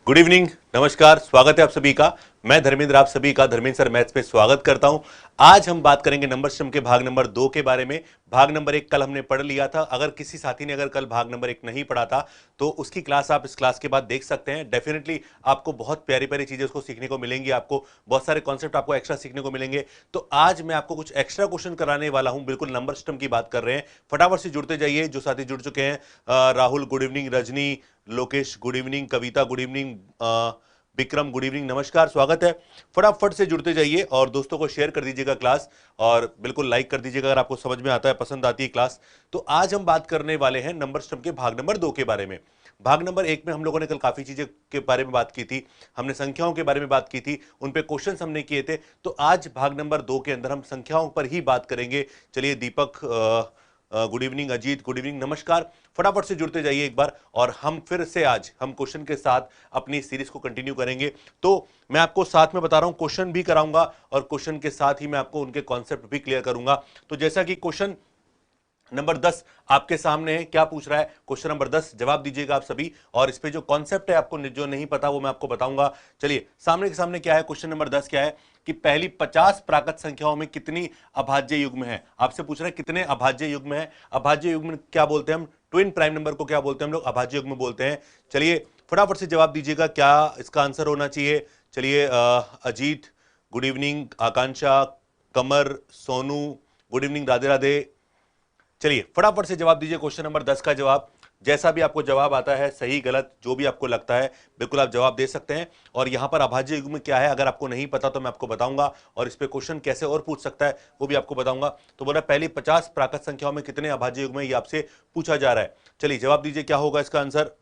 Good evening, नमस्कार, स्वागत है आप सभी का। मैं धर्मेंद्र आप सभी का धर्मेंद्र सर मैथ्स में स्वागत करता हूं। आज हम बात करेंगे नंबर सिस्टम के भाग नंबर 2 के बारे में। भाग नंबर 1 कल हमने पढ़ लिया था। अगर किसी साथी ने अगर कल भाग नंबर 1 नहीं पढ़ा था तो उसकी क्लास आप इस क्लास के बाद देख सकते हैं। डेफिनेटली आपको बहुत प्यारी प्यारी चीजें उसको सीखने को मिलेंगी, आपको बहुत सारे कॉन्सेप्ट आपको एक्स्ट्रा सीखने को मिलेंगे। तो आज मैं आपको कुछ एक्स्ट्रा क्वेश्चन कराने वाला हूं, बिल्कुल नंबर सिस्टम की बात कर रहे हैं। फटाफट से जुड़ते जाइए जो साथी जुड़ चुके हैं। Rahul good evening, Rajni, Lokesh good evening, Kavita good evening, Vikram good evening, नमस्कार, स्वागत है। फटाफट से जुड़ते जाइए और दोस्तों को शेयर कर दीजिएगा क्लास, और बिल्कुल लाइक कर दीजिएगा अगर आपको समझ में आता है, पसंद आती है क्लास। तो आज हम बात करने वाले हैं नंबर सिस्टम के भाग नंबर 2 के बारे में। भाग नंबर 1 में हम लोगों ने कल काफी चीजें के बारे में बात की थी, हमने संख्याओं के बारे में बात की थी, उन पे क्वेश्चंस हमने किए थे। तो आज भाग नंबर 2 के अंदर हम संख्याओं पर ही बात करेंगे। चलिए Deepak good evening, Ajit good evening, नमस्कार। फटाफट से जुड़ते जाइए एक बार, और हम फिर से आज हम क्वेश्चन के साथ अपनी सीरीज को कंटिन्यू करेंगे। तो मैं आपको साथ में बता रहा हूं, क्वेश्चन भी कराऊंगा और क्वेश्चन के साथ ही मैं आपको उनके कॉन्सेप्ट भी क्लियर करूंगा। तो जैसा कि क्वेश्चन नंबर 10 आपके सामने है, क्या पूछ रहा है क्वेश्चन नंबर 10, जवाब दीजिएगा आप सभी। और इस पे जो कॉन्सेप्ट है आपको जो नहीं पता वो मैं आपको बताऊंगा। चलिए सामने के सामने क्या है, क्वेश्चन नंबर 10 क्या है कि पहली 50 प्राकृत संख्याओं में कितनी अभाज्य युग्म है। आपसे पूछ रहा है कितने अभाज्य युग्म है। अभाज्य युग्म क्या बोलते हैं हम, ट्विन प्राइम नंबर को क्या बोलते हैं हम लोग, अभाज्य युग्म बोलते हैं। चलिए फटाफट से जवाब दीजिएगा क्या इसका आंसर होना चाहिए। चलिए अजीत गुड इवनिंग, आकांक्षा, कमर, सोनू गुड इवनिंग, राधे राधे। चलिए फटाफट से जवाब दीजिए क्वेश्चन नंबर 10 का जवाब। जैसा भी आपको जवाब आता है, सही गलत जो भी आपको लगता है, बिल्कुल आप जवाब दे सकते हैं। और यहां पर अभाज्य युग्म क्या है अगर आपको नहीं पता तो मैं आपको बताऊंगा, और इस पे क्वेश्चन कैसे और पूछ सकता है वो भी आपको बताऊंगा। तो बोला पहली 50 प्राकृत संख्याओं में कितने अभाज्य युग्म है, ये आपसे पूछा जा रहा है। चलिए जवाब दीजिए क्या होगा इसका आंसर।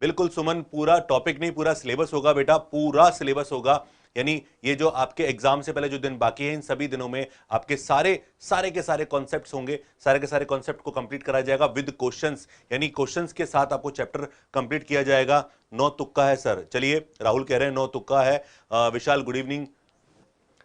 बिल्कुल सुमन, पूरा टॉपिक नहीं पूरा सिलेबस होगा बेटा, पूरा सिलेबस होगा। यानी ये जो आपके एग्जाम से पहले जो दिन बाकी है, इन सभी दिनों में आपके सारे सारे के सारे कॉन्सेप्ट्स होंगे, सारे के सारे कॉन्सेप्ट को कंप्लीट कराया जाएगा विद क्वेश्चंस। यानी क्वेश्चंस के साथ आपको चैप्टर कंप्लीट किया जाएगा। नौ तुक्का है सर, चलिए राहुल कह रहे हैं नौ तुक्का है। विशाल गुड इवनिंग।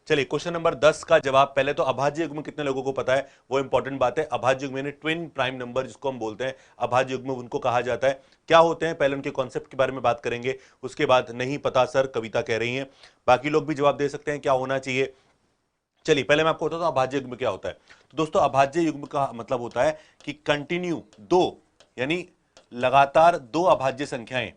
चलिए क्वेश्चन नंबर 10 का जवाब, पहले तो अभाज्य युग्म कितने लोगों को पता है वो इंपॉर्टेंट बात है। अभाज्य युग्म यानी ट्विन प्राइम नंबर जिसको हम बोलते हैं, अभाज्य युग्म उनको कहा जाता है। क्या होते हैं पहले उनके कॉन्सेप्ट के बारे में बात करेंगे, उसके बाद नहीं पता सर, कविता कह रही हैं। बाकी लोग भी जवाब दे सकते हैं क्या होना चाहिए। चलिए पहले मैं आपको बताता हूं अभाज्य युग्म क्या होता है। तो दोस्तों अभाज्य युग्म का मतलब होता है कि कंटिन्यू दो, यानी लगातार दो अभाज्य संख्याएं,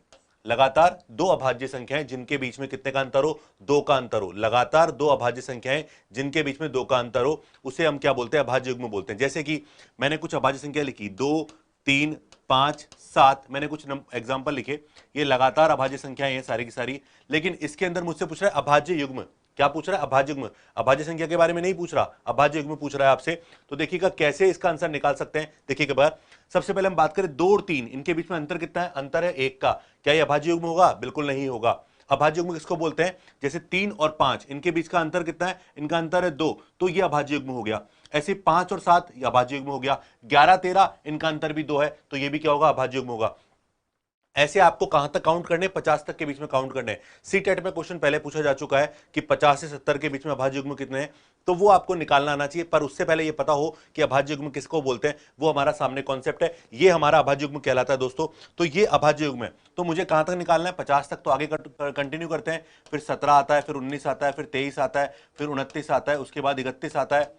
लगातार दो अभाज्य संख्याएं जिनके बीच में कितने का अंतर हो, दो का अंतर हो। लगातार दो अभाज्य संख्याएं जिनके बीच में दो का अंतर हो, उसे हम क्या बोलते हैं, अभाज्य युग्म बोलते हैं। जैसे कि मैंने कुछ अभाज्य संख्या लिखी, 2, 3, 5, 7, मैंने कुछ एग्जाम्पल लिखे, ये लगातार अभाज्य संख्याएं हैं सारी की सारी। लेकिन इसके अंदर मुझसे पूछ रहा है अभाज्य युग्म, क्या पूछ रहा है, अभाज्य युग्म। अभाज्य संख्या के बारे में नहीं पूछ रहा, अभाज्य युग्म पूछ रहा है आपसे। तो देखिएगा कैसे इसका आंसर निकाल सकते हैं। देखिएगा बार, सबसे पहले हम बात करें 2 और 3, इनके बीच में अंतर कितना है, अंतर है 1 का। क्या ये अभाज्य युग्म होगा, बिल्कुल नहीं होगा। अभाज्य युग्म किसको बोलते हैं, जैसे 3 और 5 इनके बीच का अंतर कितना है, इनका अंतर है 2, तो ये अभाज्य युग्म हो गया। ऐसे 5 और 7 ये अभाज्य युग्म हो गया। 11, 13 इनका अंतर भी 2 है, तो ये भी क्या होगा, अभाज्य युग्म होगा। ऐसे आपको कहां तक काउंट करने, 50 तक के बीच में काउंट करने। सी टेट में क्वेश्चन पहले पूछा जा चुका है कि 50 से 70 के बीच में अभाज्य युग्म कितने हैं, तो वो आपको निकालना आना चाहिए। पर उससे पहले ये पता हो कि अभाज्य युग्म किसको बोलते हैं, वो हमारा सामने कॉन्सेप्ट है, ये हमारा अभाज्य युग्म कहलाता है दोस्तों। तो ये अभाज्य युग्म है, तो मुझे कहां तक निकालना है, 50 तक। तो आगे कंटिन्यू करते हैं, फिर 17 आता है, फिर 19 आता है, फिर 23 आता है, फिर 29 आता है, उसके बाद 31 आता है,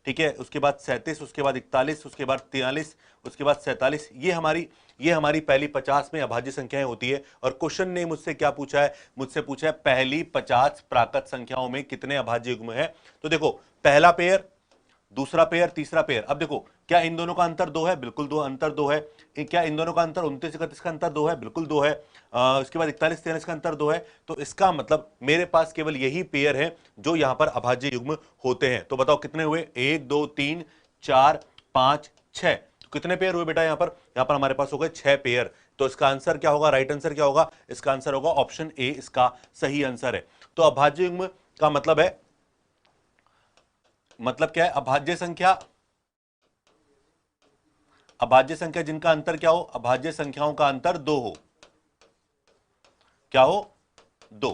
ठीक है, उसके बाद 37, उसके बाद 41, उसके बाद 43, उसके बाद 47। ये हमारी पहली 50 में अभाज्य संख्याएं होती है। और क्वेश्चन ने मुझसे क्या पूछा है, मुझसे पूछा है पहली 50 प्राकृत संख्याओं में कितने अभाज्य युग्म है। तो देखो पहला पेयर, दूसरा पेयर, तीसरा पेयर। अब देखो क्या इन दोनों का अंतर 2 है, बिल्कुल दो, अंतर 2 है। क्या इन दोनों का अंतर 29, 31 का अंतर 2 है, बिल्कुल 2 है। इसके बाद 41, 43 का अंतर 2 है। तो इसका मतलब मेरे पास केवल यही पेयर है जो यहां पर अभाज्य युग्म होते हैं। तो बताओ कितने हुए, 1, 2, 3, 4, 5, 6। कितने पेयर हुए बेटा, यहां पर हमारे पास हो गए 6 पेयर। तो इसका आंसर क्या होगा, राइट आंसर क्या होगा, इसका आंसर होगा ऑप्शन ए, इसका सही आंसर है। तो अभाज्य युग्म का मतलब है, मतलब क्या है, अभाज्य संख्या, अभाज्य संख्या जिनका अंतर क्या हो, अभाज्य संख्याओं का अंतर 2 हो, क्या हो, 2।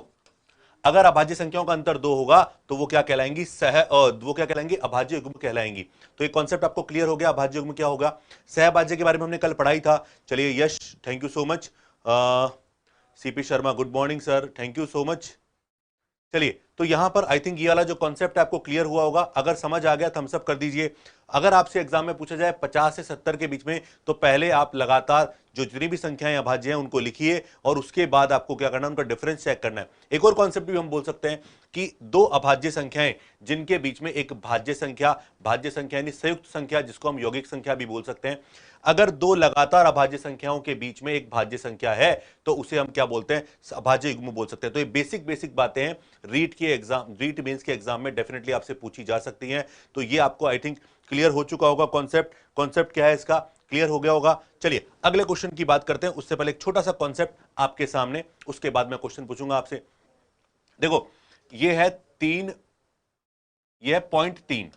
अगर अभाज्य संख्याओं का अंतर 2 होगा तो वो क्या कहलाएंगी, वो क्या कहलाएंगी, अभाज्य युग्म कहलाएंगी। तो ये कॉन्सेप्ट आपको क्लियर हो गया, अभाज्य युग्म क्या होगा। सहभाज्य के बारे में हमने कल पढ़ाई था। चलिए Yash, thank you so much. CP Sharma, good morning sir, thank you so much. चलिए, तो यहां पर आई थिंक ये वाला जो कॉन्सेप्ट आपको क्लियर हुआ होगा। अगर समझ आ गया थम्स अप कर दीजिए। अगर आपसे एग्जाम में पूछा जाए 50 से 70 के बीच में, तो पहले आप लगातार जो जितनी भी संख्याएं अभाज्य हैं उनको लिखिए और उसके बाद आपको क्या करना है, उनका डिफरेंस चेक करना है। एक और कॉन्सेप्ट भी हम बोल सकते हैं कि दो अभाज्य संख्याएं जिनके बीच में एक भाज्य संख्या यानी संयुक्त संख्या, जिसको हम यौगिक संख्या भी बोल सकते हैं, अगर दो लगातार अभाज्य संख्याओं के बीच में एक भाज्य संख्या है तो उसे हम क्या बोलते हैं, अभाज्य युग्म बोल सकते हैं। तो ये बेसिक बातें हैं, रीट मेंस के एग्जाम में डेफिनेटली आपसे पूछी जा सकती हैं। तो ये आपको आई थिंक क्लियर हो चुका होगा। कॉन्सेप्ट क्या है इसका, क्लियर हो गया होगा। चलिए अगले क्वेश्चन की बात करते हैं। उससे पहले एक छोटा सा कॉन्सेप्ट आपके सामने, उसके बाद मैं क्वेश्चन पूछूंगा आपसे। देखो ये है 3, ये है 0.3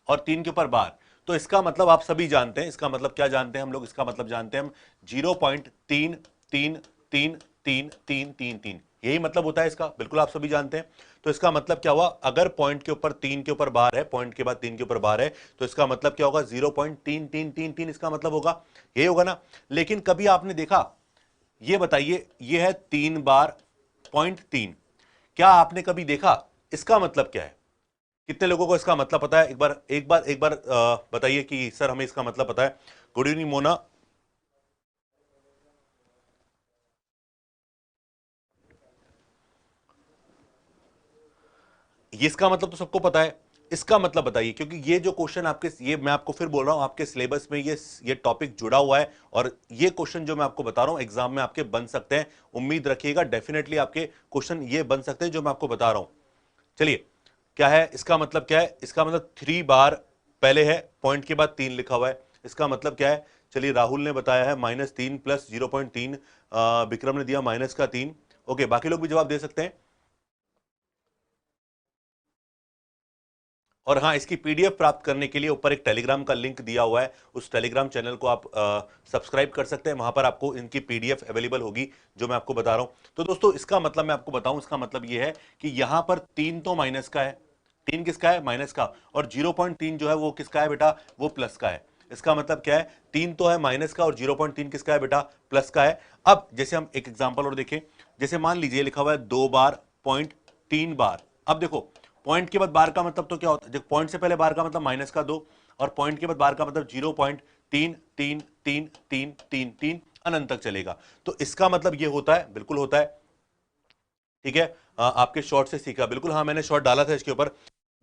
और 3 के ऊपर बार। तो इसका मतलब आप सभी जानते हैं, इसका मतलब क्या जानते हैं हम लोग, इसका मतलब जानते हैं हम 0.3333333, यही मतलब होता है इसका, बिल्कुल आप सभी जानते हैं। तो इसका मतलब क्या हुआ, अगर पॉइंट के ऊपर 3 के ऊपर बार है, पॉइंट के बाद 3 के ऊपर बार है, तो इसका मतलब क्या होगा, 0.3333 इसका मतलब होगा, यही होगा ना। लेकिन कभी आपने देखा, ये बताइए, ये है 3 बार 0.3, क्या आपने कभी देखा इसका मतलब क्या है? कितने लोगों को इसका मतलब पता है? एक बार बताइए कि सर हमें इसका मतलब पता है। Good evening Mona. ये इसका मतलब तो सबको पता है, इसका मतलब बताइए, क्योंकि ये जो क्वेश्चन आपके, ये मैं आपको फिर बोल रहा हूं, आपके सिलेबस में ये टॉपिक जुड़ा हुआ है और ये क्वेश्चन जो मैं आपको बता रहा हूं एग्जाम में आपके बन सकते हैं। उम्मीद रखिएगा डेफिनेटली आपके क्वेश्चन ये बन सकते हैं जो मैं आपको बता रहा हूं। चलिए क्या है इसका मतलब, क्या है इसका मतलब, 3 बार पहले है, पॉइंट के बाद 3 लिखा हुआ है, इसका मतलब क्या है? चलिए राहुल ने बताया है -3 प्लस 0.3, विक्रम ने दिया -3। ओके, बाकी लोग भी जवाब दे सकते हैं। और हाँ, इसकी पीडीएफ प्राप्त करने के लिए ऊपर एक टेलीग्राम का लिंक दिया हुआ है, उस टेलीग्राम चैनल को आप सब्सक्राइब कर सकते हैं, वहां पर आपको इनकी पीडीएफ अवेलेबल होगी जो मैं आपको बता रहा हूं। तो दोस्तों इसका मतलब मैं आपको बताऊं, इसका मतलब ये है कि यहां पर 3 तो माइनस का है, 3 किसका है, माइनस का, और 0.3 जो है वो किसका है बेटा, वो प्लस का है। इसका मतलब क्या है, 3 तो है माइनस का और 0.3 किसका है बेटा, प्लस का है। अब जैसे हम एक एग्जाम्पल और देखें, जैसे मान लीजिए लिखा हुआ है 2 बार 0.3 बार। अब देखो पॉइंट के बाद बार का मतलब तो क्या होता है, पॉइंट से पहले बार का मतलब -2 और पॉइंट के बाद बार का मतलब 0.333333 अनंत तक चलेगा। तो इसका मतलब ये होता है, बिल्कुल होता है, ठीक है। आपके शॉर्ट से सीखा, बिल्कुल हाँ, मैंने शॉर्ट डाला था इसके ऊपर।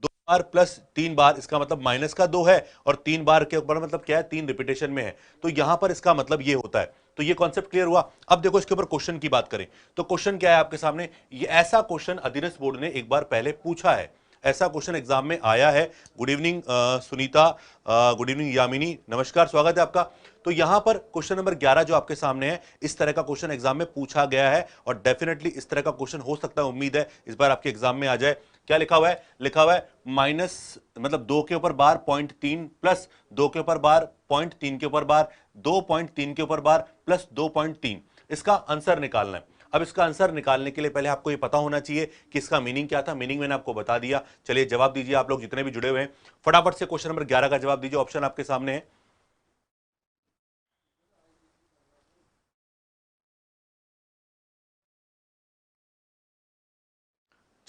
2 बार प्लस 3 बार, इसका मतलब -2 है और 3 बार के ऊपर मतलब क्या है, 3 रिपीटेशन में है। तो यहां पर इसका मतलब ये होता है। तो ये कॉन्सेप्ट क्लियर हुआ। अब देखो इसके ऊपर क्वेश्चन की बात करें तो क्वेश्चन क्या है आपके सामने, ये ऐसा क्वेश्चन अधीरस बोर्ड ने एक बार पहले पूछा है, ऐसा क्वेश्चन एग्जाम में आया है। Good evening Sunita, good evening Yamini, नमस्कार, स्वागत है आपका। तो यहां पर क्वेश्चन नंबर 11 जो आपके सामने है, इस तरह का क्वेश्चन एग्जाम में पूछा गया है और डेफिनेटली इस तरह का क्वेश्चन हो सकता है, उम्मीद है इस बार आपके एग्जाम में आ जाए। क्या लिखा हुआ है, लिखा हुआ है माइनस मतलब 2 के ऊपर बार 0.3 प्लस 2 के ऊपर बार 0.3 के ऊपर बार 2.3 के ऊपर बार प्लस 2.3, इसका आंसर निकालना है। अब इसका आंसर निकालने के लिए पहले आपको ये पता होना चाहिए कि इसका मीनिंग क्या था। मीनिंग मैंने आपको बता दिया। चलिए जवाब दीजिए, आप लोग जितने भी जुड़े हुए हैं फटाफट से क्वेश्चन नंबर 11 का जवाब दीजिए। ऑप्शन आपके सामने है।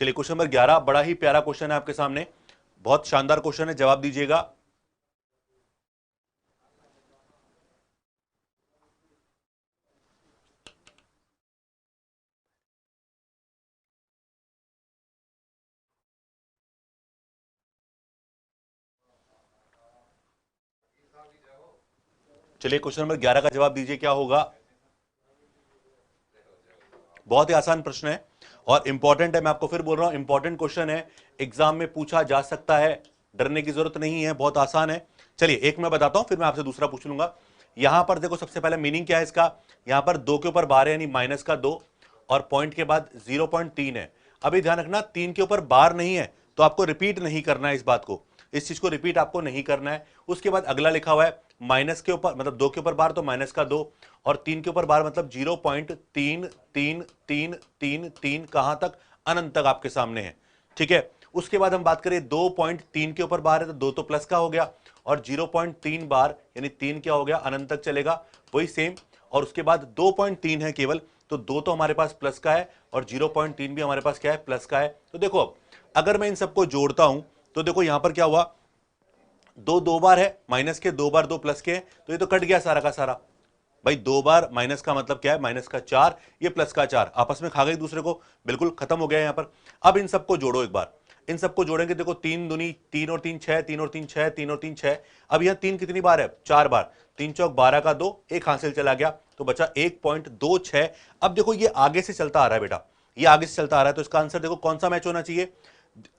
चलिए क्वेश्चन नंबर 11 बड़ा ही प्यारा क्वेश्चन है आपके सामने, बहुत शानदार क्वेश्चन है, जवाब दीजिएगा। चलिए क्वेश्चन नंबर 11 का जवाब दीजिए, क्या होगा। बहुत ही आसान प्रश्न है और इंपॉर्टेंट है, मैं आपको फिर बोल रहा हूं इंपॉर्टेंट क्वेश्चन है, एग्जाम में पूछा जा सकता है, डरने की जरूरत नहीं है, बहुत आसान है। चलिए एक मैं बताता हूं, फिर मैं आपसे दूसरा पूछ लूंगा। यहां पर देखो सबसे पहले मीनिंग क्या है इसका, यहां पर 2 के ऊपर बार है यानी -2 और पॉइंट के बाद 0.3 है। अभी ध्यान रखना 3 के ऊपर बार नहीं है तो आपको रिपीट नहीं करना है इस बात को, इस चीज को रिपीट आपको नहीं करना है। उसके बाद अगला लिखा हुआ है माइनस के ऊपर मतलब 2 के ऊपर बार तो माइनस का 2, और 3 के ऊपर बार मतलब 0.33333 कहां तक, अनंत तक आपके सामने है। ठीक है, उसके बाद हम बात करें 2.3 के ऊपर बार है तो 2 तो प्लस का हो गया, और 0.3 बार यानी 3 क्या हो गया, अनंत तक चलेगा, वही सेम। और उसके बाद 2.3 है केवल, तो 2 तो हमारे पास प्लस का है और 0.3 भी हमारे पास क्या है, प्लस का है। तो देखो अब अगर मैं इन सबको जोड़ता हूं तो देखो यहां पर क्या हुआ, 2 बार है, माइनस के 2 बार 2 प्लस के, तो ये तो कट गया सारा का सारा भाई। 2 बार माइनस का मतलब क्या है, माइनस का 4, ये प्लस का 4, आपस में खा गए दूसरे को, बिल्कुल खत्म हो गया यहां पर। अब इन सबको जोड़ो एक बार, इन सबको जोड़ेंगे, देखो 3 दूनी 3 और 3 6, 3 और 3 6, 3 और 3 6। अब यहां 3 कितनी बार है, 4 बार, 3 चौक 12 का 2, एक हासिल चला गया तो बचा 1.26। अब देखो ये आगे से चलता आ रहा है बेटा, ये आगे से चलता आ रहा है, तो इसका आंसर देखो कौन सा मैच होना चाहिए,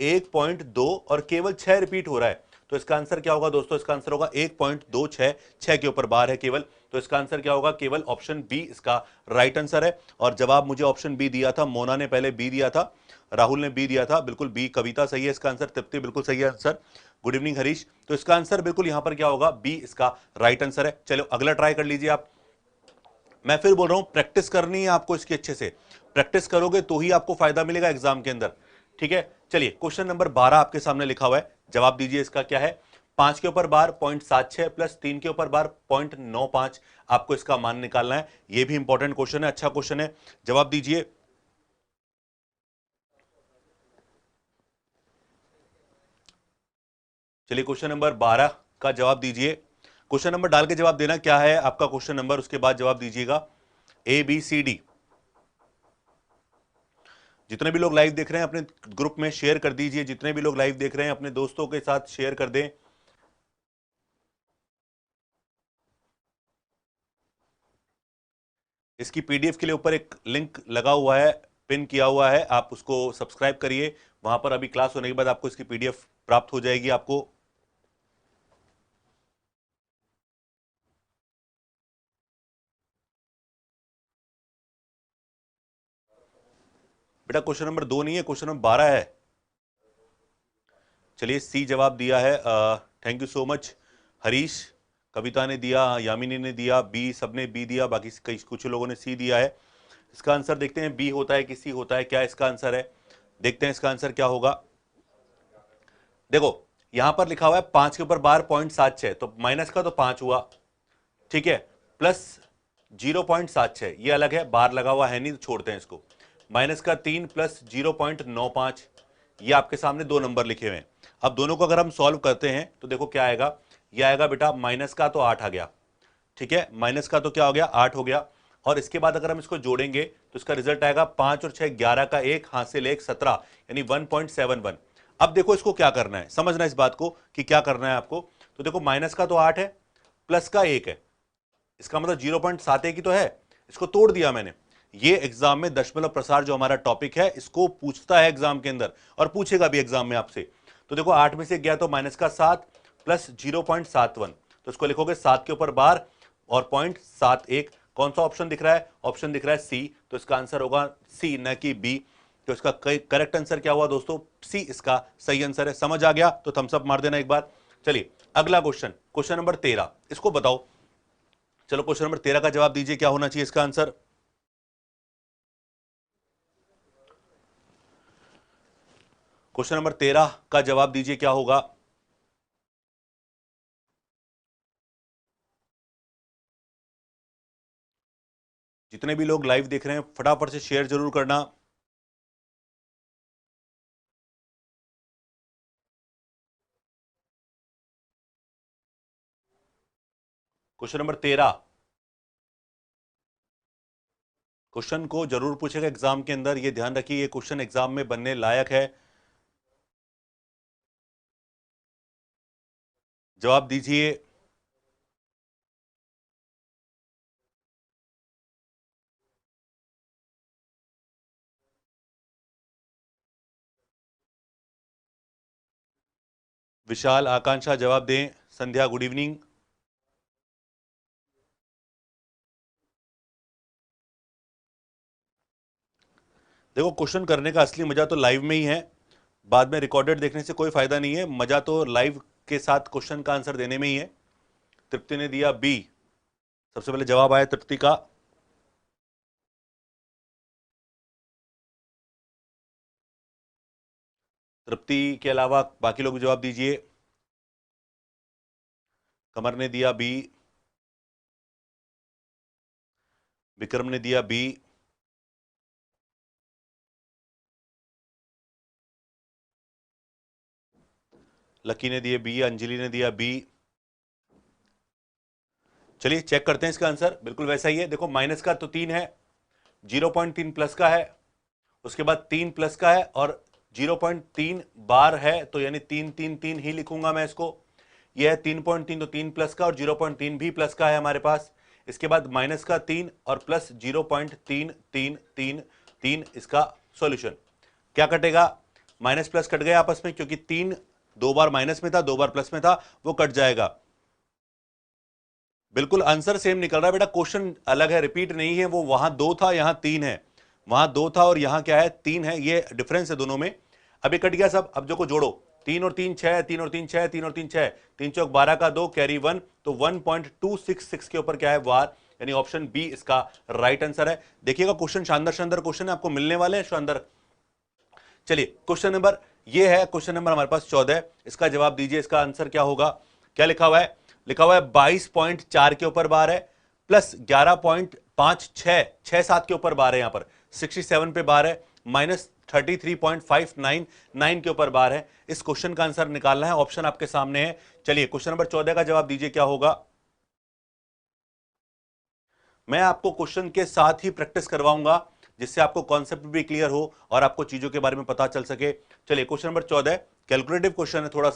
1.2, और केवल 6 रिपीट हो रहा है, तो इसका आंसर क्या होगा दोस्तों, इसका आंसर होगा 1.26, 6 के ऊपर बार है केवल, तो इसका आंसर क्या होगा, केवल ऑप्शन बी इसका राइट आंसर है। और जवाब मुझे ऑप्शन बी दिया था, मोना ने पहले बी दिया था, राहुल ने बी दिया था, बिल्कुल बी, कविता सही है इसका आंसर, तृप्ति बिल्कुल सही है आंसर, गुड इवनिंग हरीश। तो इसका आंसर बिल्कुल यहां पर क्या होगा, बी इसका राइट आंसर है। चलो अगला ट्राई कर लीजिए आप। मैं फिर बोल रहा हूं प्रैक्टिस करनी है आपको इसकी, अच्छे से प्रैक्टिस करोगे तो ही आपको फायदा मिलेगा एग्जाम के अंदर। ठीक है, चलिए क्वेश्चन नंबर 12 आपके सामने लिखा हुआ है, जवाब दीजिए इसका क्या है। 5 के ऊपर बार 0.76 प्लस 3 के ऊपर बार 0.95, आपको इसका मान निकालना है। यह भी इंपॉर्टेंट क्वेश्चन है, अच्छा क्वेश्चन है, जवाब दीजिए। चलिए क्वेश्चन नंबर 12 का जवाब दीजिए, क्वेश्चन नंबर डाल के जवाब देना क्या है आपका क्वेश्चन नंबर, उसके बाद जवाब दीजिएगा ABCD। जितने भी लोग लाइव देख रहे हैं अपने ग्रुप में शेयर कर दीजिए, जितने भी लोग लाइव देख रहे हैं अपने दोस्तों के साथ शेयर कर दें। इसकी पीडीएफ के लिए ऊपर एक लिंक लगा हुआ है, पिन किया हुआ है, आप उसको सब्सक्राइब करिए, वहां पर अभी क्लास होने के बाद आपको इसकी पीडीएफ प्राप्त हो जाएगी आपको। बेटा क्वेश्चन नंबर 2 नहीं है, क्वेश्चन नंबर 12 है। चलिए सी जवाब दिया है, thank you so much Harish, Kavita ने दिया, यामिनी ने दिया, बी, सबने बी दिया, बाकी कई कुछ लोगों ने सी दिया है। इसका आंसर देखते हैं, बी होता है कि सी होता है, क्या इसका आंसर है, देखते हैं इसका आंसर क्या होगा। देखो यहां पर लिखा हुआ है 5 के ऊपर बार 0.76, तो माइनस का तो 5 हुआ, ठीक है, प्लस 0.76 ये अलग है, बार लगा हुआ है नहीं तो छोड़ते हैं इसको, माइनस का 3 प्लस 0.95, ये आपके सामने दो नंबर लिखे हुए हैं। अब दोनों को अगर हम सॉल्व करते हैं तो देखो क्या आएगा, ये आएगा बेटा माइनस का तो 8 आ गया, ठीक है, माइनस का तो क्या हो गया, 8 हो गया, और इसके बाद अगर हम इसको जोड़ेंगे तो इसका रिजल्ट आएगा 5 और 6 11 का 1 हासिल 1 17, यानी 1.71। अब देखो इसको क्या करना है, समझना इस बात को कि क्या करना है आपको। तो देखो माइनस का तो 8 है, प्लस का 1 है, इसका मतलब 0.71 ही तो है, इसको तोड़ दिया मैंने। ये एग्जाम में दशमलव प्रसार जो हमारा टॉपिक है इसको पूछता है एग्जाम के अंदर, और पूछेगा भी एग्जाम में आपसे। तो देखो 8 में से गया तो माइनस का 7 प्लस 0.71, तो इसको लिखोगे 7 के ऊपर बार और 0.71, कौन सा ऑप्शन दिख रहा है, ऑप्शन दिख रहा है सी, तो इसका आंसर होगा सी न कि बी। तो इसका करेक्ट आंसर क्या हुआ दोस्तों, सी इसका सही आंसर है। समझ आ गया तो थम्स अप मार देना एक बार। चलिए अगला क्वेश्चन, क्वेश्चन नंबर 13, इसको बताओ। चलो क्वेश्चन नंबर 13 का जवाब दीजिए, क्या होना चाहिए इसका आंसर। क्वेश्चन नंबर 13 का जवाब दीजिए, क्या होगा। जितने भी लोग लाइव देख रहे हैं फटाफट से शेयर जरूर करना। क्वेश्चन नंबर 13, क्वेश्चन को जरूर पूछेगा एग्जाम के अंदर, ये ध्यान रखिए, ये क्वेश्चन एग्जाम में बनने लायक है। जवाब दीजिए। विशाल, आकांक्षा जवाब दें, संध्या गुड इवनिंग। देखो क्वेश्चन करने का असली मजा तो लाइव में ही है, बाद में रिकॉर्डेड देखने से कोई फायदा नहीं है, मजा तो लाइव के साथ क्वेश्चन का आंसर देने में ही है। तृप्ति ने दिया बी। सबसे पहले जवाब आया तृप्ति का। तृप्ति के अलावा बाकी लोग भी जवाब दीजिए। कमर ने दिया बी, विक्रम ने दिया बी, लकी ने दिया बी, अंजलि ने दिया बी। चलिए चेक करते हैं इसका आंसर। बिल्कुल वैसा ही है। देखो माइनस का तो 3 है, 0.3 प्लस का है, उसके बाद 3 प्लस का है और 0.3 बार है, तो यानी 3 3 3 ही लिखूंगा मैं इसको। यह है 3.3, तो 3 प्लस का और 0.3 भी प्लस का है हमारे पास। इसके बाद माइनस का 3 और प्लस 0.33333 इसका सॉल्यूशन। क्या कटेगा? माइनस प्लस कट गया आपस में, क्योंकि 3 2 बार माइनस में था, 2 बार प्लस में था, वो कट जाएगा। बिल्कुल आंसर सेम निकल रहा है बेटा, क्वेश्चन अलग है, रिपीट नहीं है। वो वहां 2 था, यहां 3 है। वहां 2 था और यहां क्या है? 3 है। ये डिफरेंस है दोनों में। अभी कट गया सब। अब जो को जोड़ो, 3 और 3 6, 3 और 3 6, 3 और 3 6, 3 चौक 12 का 2, कैरी 1, तो 1.266 के ऊपर क्या है? वार। यानी ऑप्शन बी इसका राइट आंसर है। देखिएगा क्वेश्चन शानदार शानदार क्वेश्चन है, आपको मिलने वाले हैं शानदार। चलिए क्वेश्चन नंबर ये है, क्वेश्चन नंबर हमारे पास 14। इसका जवाब दीजिए। इसका आंसर क्या होगा? क्या लिखा हुआ है? लिखा हुआ है 22.4 के ऊपर बार है, प्लस 11.5667 के ऊपर बार है, यहां पर 67 पे बार है, माइनस 33.599 के ऊपर बार है। इस क्वेश्चन का आंसर निकालना है। ऑप्शन आपके सामने है। चलिए क्वेश्चन नंबर 14 का जवाब दीजिए, क्या होगा? मैं आपको क्वेश्चन के साथ ही प्रैक्टिस करवाऊंगा, जिससे आपको कॉन्सेप्ट भी क्लियर हो और आपको चीजों के बारे में पता चल सके। चलिए क्वेश्चन नंबर 14 कैलकुलेटिव क्वेश्चन है, थोड़ा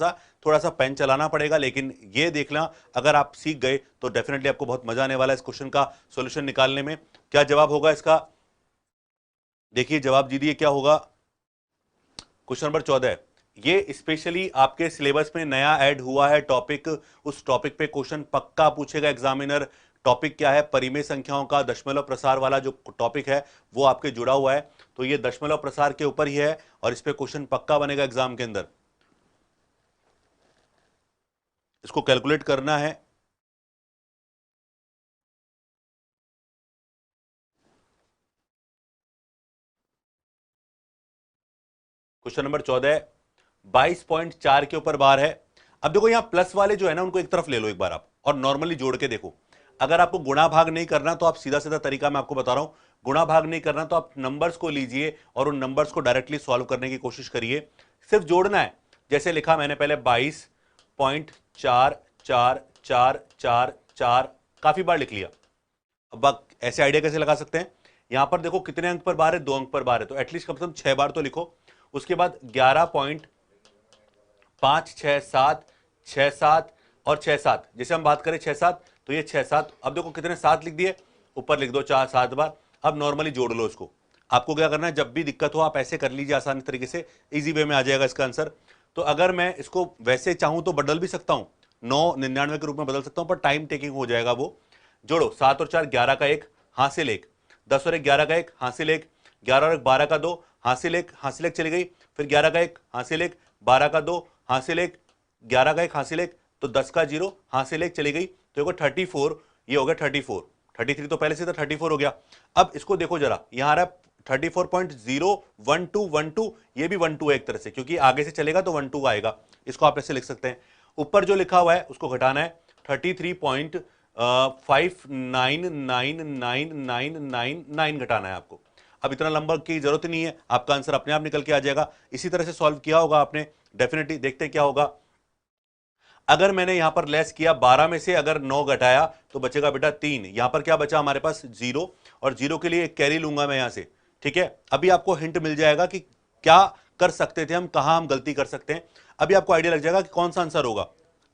सा पेन चलाना पड़ेगा, लेकिन ये देखना अगर आप सीख गए तो डेफिनेटली आपको बहुत मजा आने वाला है इस क्वेश्चन का सॉल्यूशन निकालने में। क्या जवाब होगा इसका? देखिए जवाब दीजिए क्या होगा। क्वेश्चन नंबर 14 ये स्पेशली आपके सिलेबस में नया ऐड हुआ है टॉपिक। उस टॉपिक पे क्वेश्चन पक्का पूछेगा एग्जामिनर। टॉपिक क्या है? परिमेय संख्याओं का दशमलव प्रसार वाला जो टॉपिक है वो आपके जुड़ा हुआ है, तो ये दशमलव प्रसार के ऊपर ही है और इस पे क्वेश्चन पक्का बनेगा एग्जाम के अंदर। इसको कैलकुलेट करना है। क्वेश्चन नंबर 14 22.4 के ऊपर बार है। अब देखो यहां प्लस वाले जो है ना, उनको एक तरफ ले लो एक बार आप और नॉर्मली जोड़ के देखो। अगर आपको गुणा भाग नहीं करना तो आप सीधा सीधा तरीका मैं आपको बता रहा हूं, गुणा भाग नहीं करना तो आप नंबर्स को लीजिए और उन नंबर्स को डायरेक्टली सॉल्व करने की कोशिश करिए। सिर्फ जोड़ना है। जैसे लिखा मैंने पहले 22.444444, काफी बार लिख लिया। अब आप ऐसे आइडिया कैसे लगा सकते हैं? यहां पर देखो कितने अंक पर बार है? 2 अंक पर बार है, तो एटलीस्ट कम से कम 6 बार तो लिखो। उसके बाद 11.56767 और 67, जैसे हम बात करें 67, तो ये 67। अब देखो कितने 7 लिख दिए, ऊपर लिख दो 4 7 बार। अब नॉर्मली जोड़ लो इसको। आपको क्या करना है, जब भी दिक्कत हो आप ऐसे कर लीजिए आसानी तरीके से, इजी वे में आ जाएगा इसका आंसर। तो अगर मैं इसको वैसे चाहूं तो बदल भी सकता हूं, 999 के रूप में बदल सकता हूं, पर टाइम टेकिंग हो जाएगा वो। जोड़ो 7 और 4 11 का 1 हासिल 1, 10 और 1 11 का 1 हासिल 1, 11 और 1 12 का 2 हासिल 1 चली गई, फिर 11 का 1 हासिल 1, 12 का 2 हासिल 1, 11 का 1 हासिल 1, तो 10 का 0 हासिल 1 चली गई, तो ये 34, ये हो गया 34। 33 तो पहले से था, 34 हो गया। अब इसको देखो जरा, यहां आ रहा है 34.01212, ये भी 12 है एक तरह से, क्योंकि आगे से चलेगा तो 12 आएगा। इसको आप ऐसे लिख सकते हैं। ऊपर जो लिखा हुआ है उसको घटाना है, 33.599999 घटाना है आपको। अब इतना लंबा की जरूरत नहीं है, आपका आंसर अपने आप निकल के आ जाएगा। इसी तरह से सॉल्व किया होगा आपने डेफिनेटली। देखते हैं क्या होगा। अगर मैंने यहां पर लेस किया 12 में से अगर 9 घटाया तो बचेगा बेटा 3। यहां पर क्या बचा हमारे पास? 0, और 0 के लिए एक कैरी लूंगा मैं यहां से। ठीक है, अभी आपको हिंट मिल जाएगा कि क्या कर सकते थे हम, कहां हम गलती कर सकते हैं। अभी आपको आइडिया लग जाएगा कि कौन सा आंसर होगा।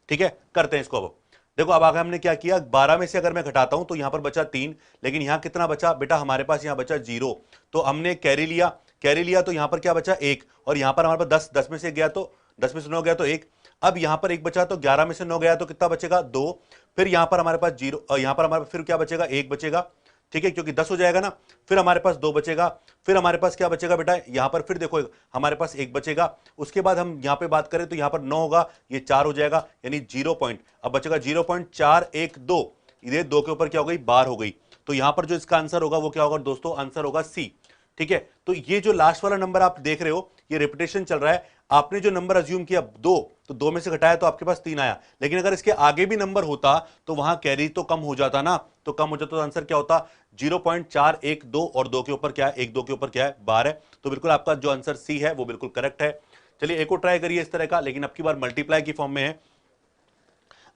ठीक है, करते हैं इसको। अब देखो, अब आगे हमने क्या किया, 12 में से अगर मैं घटाता हूं तो यहां पर बचा 3, लेकिन यहां कितना बचा बेटा हमारे पास? यहां बचा 0, तो हमने कैरी लिया। कैरी लिया तो यहां पर क्या बचा? 1, और यहां पर हमारे पास 10 में से गया तो 10 में से 9 गया तो 1। अब यहां पर 1 बचा, तो 11 में से 9 गया तो कितना बचेगा? 2। फिर यहां पर हमारे पास 0, और यहां पर हमारे फिर क्या बचेगा? 1 बचेगा। ठीक है, क्योंकि 10 हो जाएगा ना, फिर हमारे पास 2 बचेगा, फिर हमारे पास क्या बचेगा बेटा, यहां पर फिर देखो हमारे पास 1 बचेगा, उसके बाद हम यहां पे बात करें तो यहां पर 9 होगा, ये 4 हो जाएगा, यानी 0 पॉइंट, अब बचेगा 0.412, ये 2 के ऊपर क्या हो गई, बार हो गई। तो यहां पर जो इसका आंसर होगा वो क्या होगा दोस्तों, आंसर होगा सी। ठीक है, तो ये जो लास्ट वाला नंबर आप देख रहे हो ये रिपीटेशन चल रहा है, आपने जो नंबर अज्यूम किया 2, तो 2 में से घटाया तो आपके पास 3 आया, लेकिन अगर इसके आगे भी नंबर होता तो वहां कैरी तो कम हो जाता ना, तो कम हो जाता तो आंसर क्या होता 0.412, और 2 के ऊपर क्या है, 1 2 के ऊपर क्या है, बार है। तो बिल्कुल आपका जो आंसर सी है वो बिल्कुल करेक्ट है। चलिए एक और ट्राई करिए इस तरह का, लेकिन अब की बार मल्टीप्लाई की फॉर्म में है।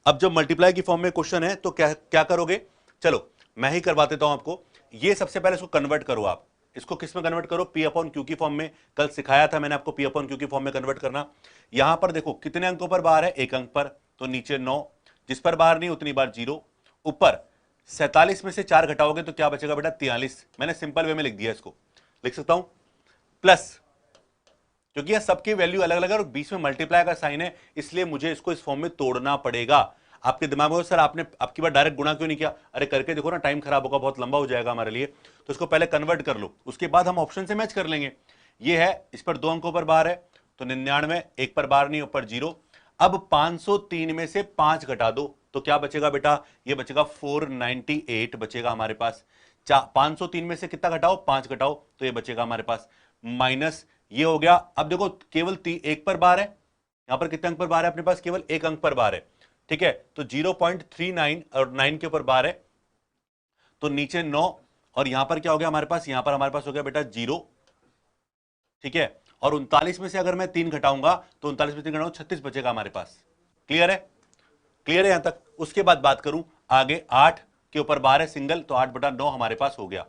अब जब मल्टीप्लाई की फॉर्म में क्वेश्चन है तो क्या क्या करोगे, चलो मैं ही करवा देता हूं आपको। ये सबसे पहले इसको कन्वर्ट करो, आप इसको किस में कन्वर्ट करो, पी अपॉन क्यू की फॉर्म में। कल सिखाया था मैंने आपको पी अपॉन क्यू की फॉर्म में कन्वर्ट करना। यहां पर देखो कितने अंकों पर बार है, 1 अंक पर, तो नीचे 9, जिस पर बार नहीं उतनी बार 0, ऊपर 47 में से 4 घटाओगे तो क्या बचेगा बेटा, 43। मैंने सिंपल वे में लिख दिया, इसको लिख सकता हूं प्लस, क्योंकि यह सबकी वैल्यू अलग अलग है और बीच में मल्टीप्लाई का साइन है, इसलिए मुझे इसको इस फॉर्म में तोड़ना पड़ेगा। आपके दिमाग में सर आपने आपकी बार डायरेक्ट गुणा क्यों नहीं किया, अरे करके देखो ना, टाइम खराब होगा, बहुत लंबा हो जाएगा हमारे लिए, तो इसको पहले कन्वर्ट कर लो, उसके बाद हम ऑप्शन से मैच कर लेंगे। ये है, इस पर 2 अंकों पर बार है तो 99, 1 पर बार नहीं, ऊपर 0। अब 503 में से 5 घटा दो तो क्या बचेगा बेटा, ये बचेगा 498 बचेगा हमारे पास। 503 में से कितना घटाओ, 5 घटाओ, तो ये बचेगा हमारे पास माइनस, ये हो गया। अब देखो केवल 1 पर बार है, यहां पर कितने अंक पर बार है अपने पास, केवल 1 अंक पर बार है। ठीक है, तो 0.39 और 9 के ऊपर बार है, तो नीचे 9, और यहां पर क्या हो गया हमारे पास, यहां पर हमारे पास हो गया बेटा 0। ठीक है, और 39 में से अगर मैं 3 घटाऊंगा तो 39 में 3 घटाऊंगा 36 बचेगा हमारे पास। क्लियर है, क्लियर है यहां तक। उसके बाद बात करूं आगे, 8 के ऊपर बार है सिंगल, तो 8/9 हमारे पास हो गया।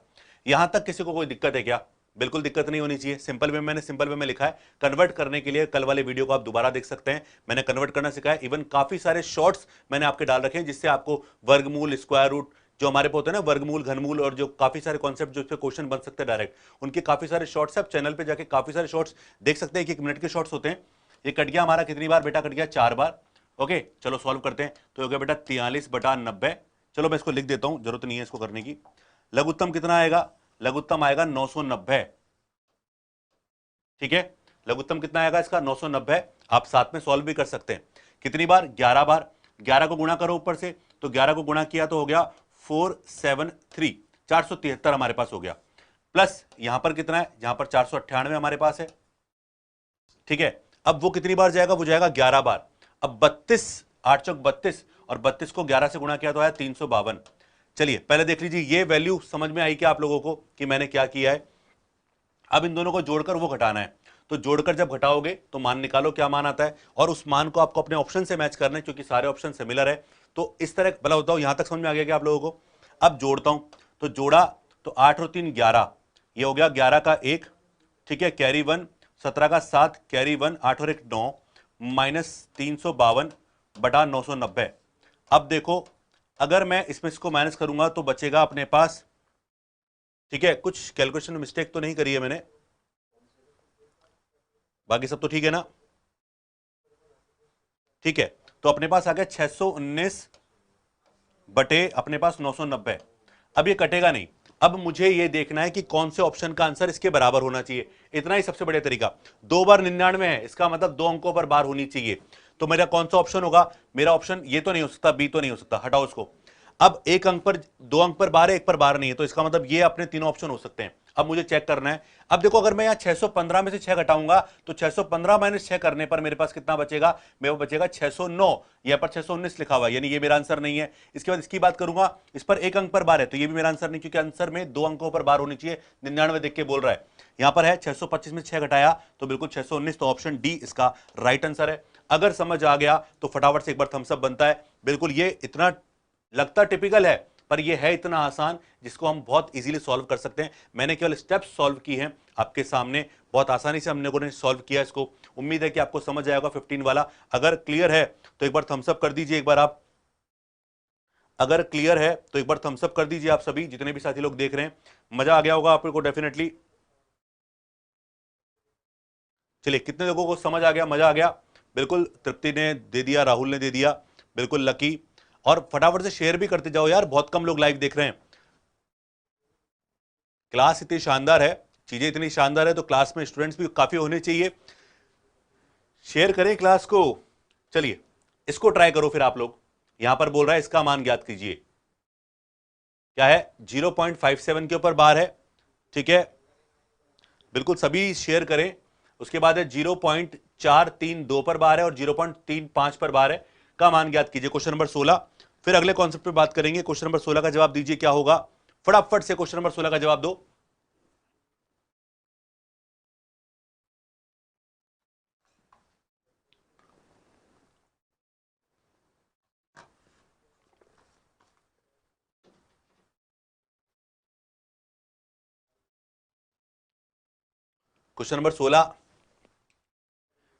यहां तक किसी को कोई दिक्कत है क्या, बिल्कुल दिक्कत नहीं होनी चाहिए। सिंपल वे मैंने सिंपल वे में लिखा है, कन्वर्ट करने के लिए कल वाले वीडियो को आप दोबारा देख सकते हैं, मैंने कन्वर्ट करना सिखाया। इवन काफी सारे शॉर्ट्स मैंने आपके डाल रखे हैं जिससे आपको वर्गमूल, स्क्वायर रूट, जो हमारे पे होते हैं ना, वर्गमूल, घनमूल, और जो काफी सारे कॉन्सेप्ट जो इस पे क्वेश्चन बन सकते हैं डायरेक्ट, उनके काफी सारे शॉर्ट्स आप चैनल पे जाके काफी सारे शॉर्ट्स देख सकते हैं, 1 मिनट के शॉर्ट्स होते हैं। ये कट गया हमारा कितनी बार बेटा, कट गया 4 बार। ओके चलो सॉल्व करते हैं, तो हो गया बेटा 43/90। चलो मैं इसको लिख देता हूं, जरूरत नहीं है इसको करने की। लघुत्तम कितना आएगा, लघुत्तम आएगा 990। ठीक है, लघुत्तम कितना आएगा इसका, 990। आप साथ में सॉल्व भी कर सकते हैं, कितनी बार, 11 बार। 11 को गुणा करो ऊपर से, तो 11 को गुणा किया तो हो गया 473, 473 हमारे पास हो गया। प्लस यहां पर कितना है, यहां पर 498 हमारे पास है। ठीक है, अब वो कितनी बार जाएगा, वो जाएगा 11 बार। अब 32, 8 चौक 32, और 32 को 11 से गुणा किया तो आया 352। चलिए पहले देख लीजिए, ये वैल्यू समझ में आई क्या आप लोगों को कि मैंने क्या किया है। अब इन दोनों को जोड़कर वो घटाना है, तो जोड़कर जब घटाओगे तो मान निकालो क्या मान आता है, और उस मान को आपको अपने ऑप्शन से मैच करना है, क्योंकि सारे ऑप्शन सिमिलर है। तो इस तरह भला होता हूं, यहां तक समझ में आ गया क्या आप लोगों को। अब जोड़ता हूं, तो जोड़ा तो 8 और 3 11, ये हो गया 11 का 1, ठीक है, कैरी 1, 17 का 7, कैरी 1, 8 और 1 9, माइनस 352/990। अब देखो अगर मैं इसमें इसको माइनस करूंगा तो बचेगा अपने पास, ठीक है, कुछ कैलकुलेशन में मिस्टेक तो नहीं करी है मैंने, बाकी सब तो ठीक है ना। ठीक है, तो अपने पास आ गया 619 बटे अपने पास 990। अब ये कटेगा नहीं, अब मुझे ये देखना है कि कौन से ऑप्शन का आंसर इसके बराबर होना चाहिए, इतना ही सबसे बढ़िया तरीका। 2 बार 99 है, इसका मतलब 2 अंकों पर बार होनी चाहिए, तो मेरा कौन सा ऑप्शन होगा, मेरा ऑप्शन ये तो नहीं हो सकता, बी तो नहीं हो सकता, हटाओ इसको। अब 1 अंक पर 2 अंक पर बार है, 1 पर बार नहीं है, तो इसका मतलब ये अपने तीनों ऑप्शन हो सकते हैं। अब मुझे चेक करना है, अब देखो अगर मैं यहां 615 में से 6 घटाऊंगा तो 615 माइनस 6 करने पर मेरे पास कितना बचेगा, मेरे को बचेगा 609, यहां पर 619 लिखा हुआ है, यानी ये मेरा आंसर नहीं है। इसके बाद इसकी बात करूंगा, इस पर 1 अंक पर बार है, तो ये भी मेरा आंसर नहीं, क्योंकि आंसर में 2 अंकों पर बार होनी चाहिए। 99 देख के बोल रहा है, यहां पर है 625 में 6 घटाया तो बिल्कुल 619, तो ऑप्शन डी इसका राइट आंसर है। अगर समझ आ गया तो फटाफट से एक बार थम्स अप बनता है। बिल्कुल ये इतना लगता टिपिकल है, पर यह है इतना आसान जिसको हम बहुत इजीली सॉल्व कर सकते हैं। मैंने केवल स्टेप्स सॉल्व की हैं आपके सामने, बहुत आसानी से हम लोगों ने सॉल्व किया इसको। उम्मीद है कि आपको समझ आएगा 15 वाला। अगर क्लियर है तो एक बार थम्स अप कर दीजिए, एक बार आप, अगर क्लियर है तो एक बार थम्स अप कर दीजिए आप सभी, जितने भी साथी लोग देख रहे हैं। मजा आ गया होगा आपको डेफिनेटली। चलिए कितने लोगों को समझ आ गया, मजा आ गया। बिल्कुल, तृप्ति ने दे दिया, राहुल ने दे दिया, बिल्कुल लकी। और फटाफट से शेयर भी करते जाओ यार, बहुत कम लोग लाइव देख रहे हैं। क्लास इतनी शानदार है, चीजें इतनी शानदार है, तो क्लास में स्टूडेंट्स भी काफी होने चाहिए। शेयर करें क्लास को। चलिए इसको ट्राई करो फिर आप लोग। यहां पर बोल रहा है इसका मान ज्ञात कीजिए, क्या है 0.57 के ऊपर बार है, ठीक है, बिल्कुल सभी शेयर करें। उसके बाद है 0.432 पर बार है और 0.35 पर बार है, का मान ज्ञात कीजिए। Question number 16। फिर अगले कॉन्सेप्ट पे बात करेंगे। क्वेश्चन नंबर 16 का जवाब दीजिए, क्या होगा? फटाफट से क्वेश्चन नंबर 16 का जवाब दो। क्वेश्चन नंबर 16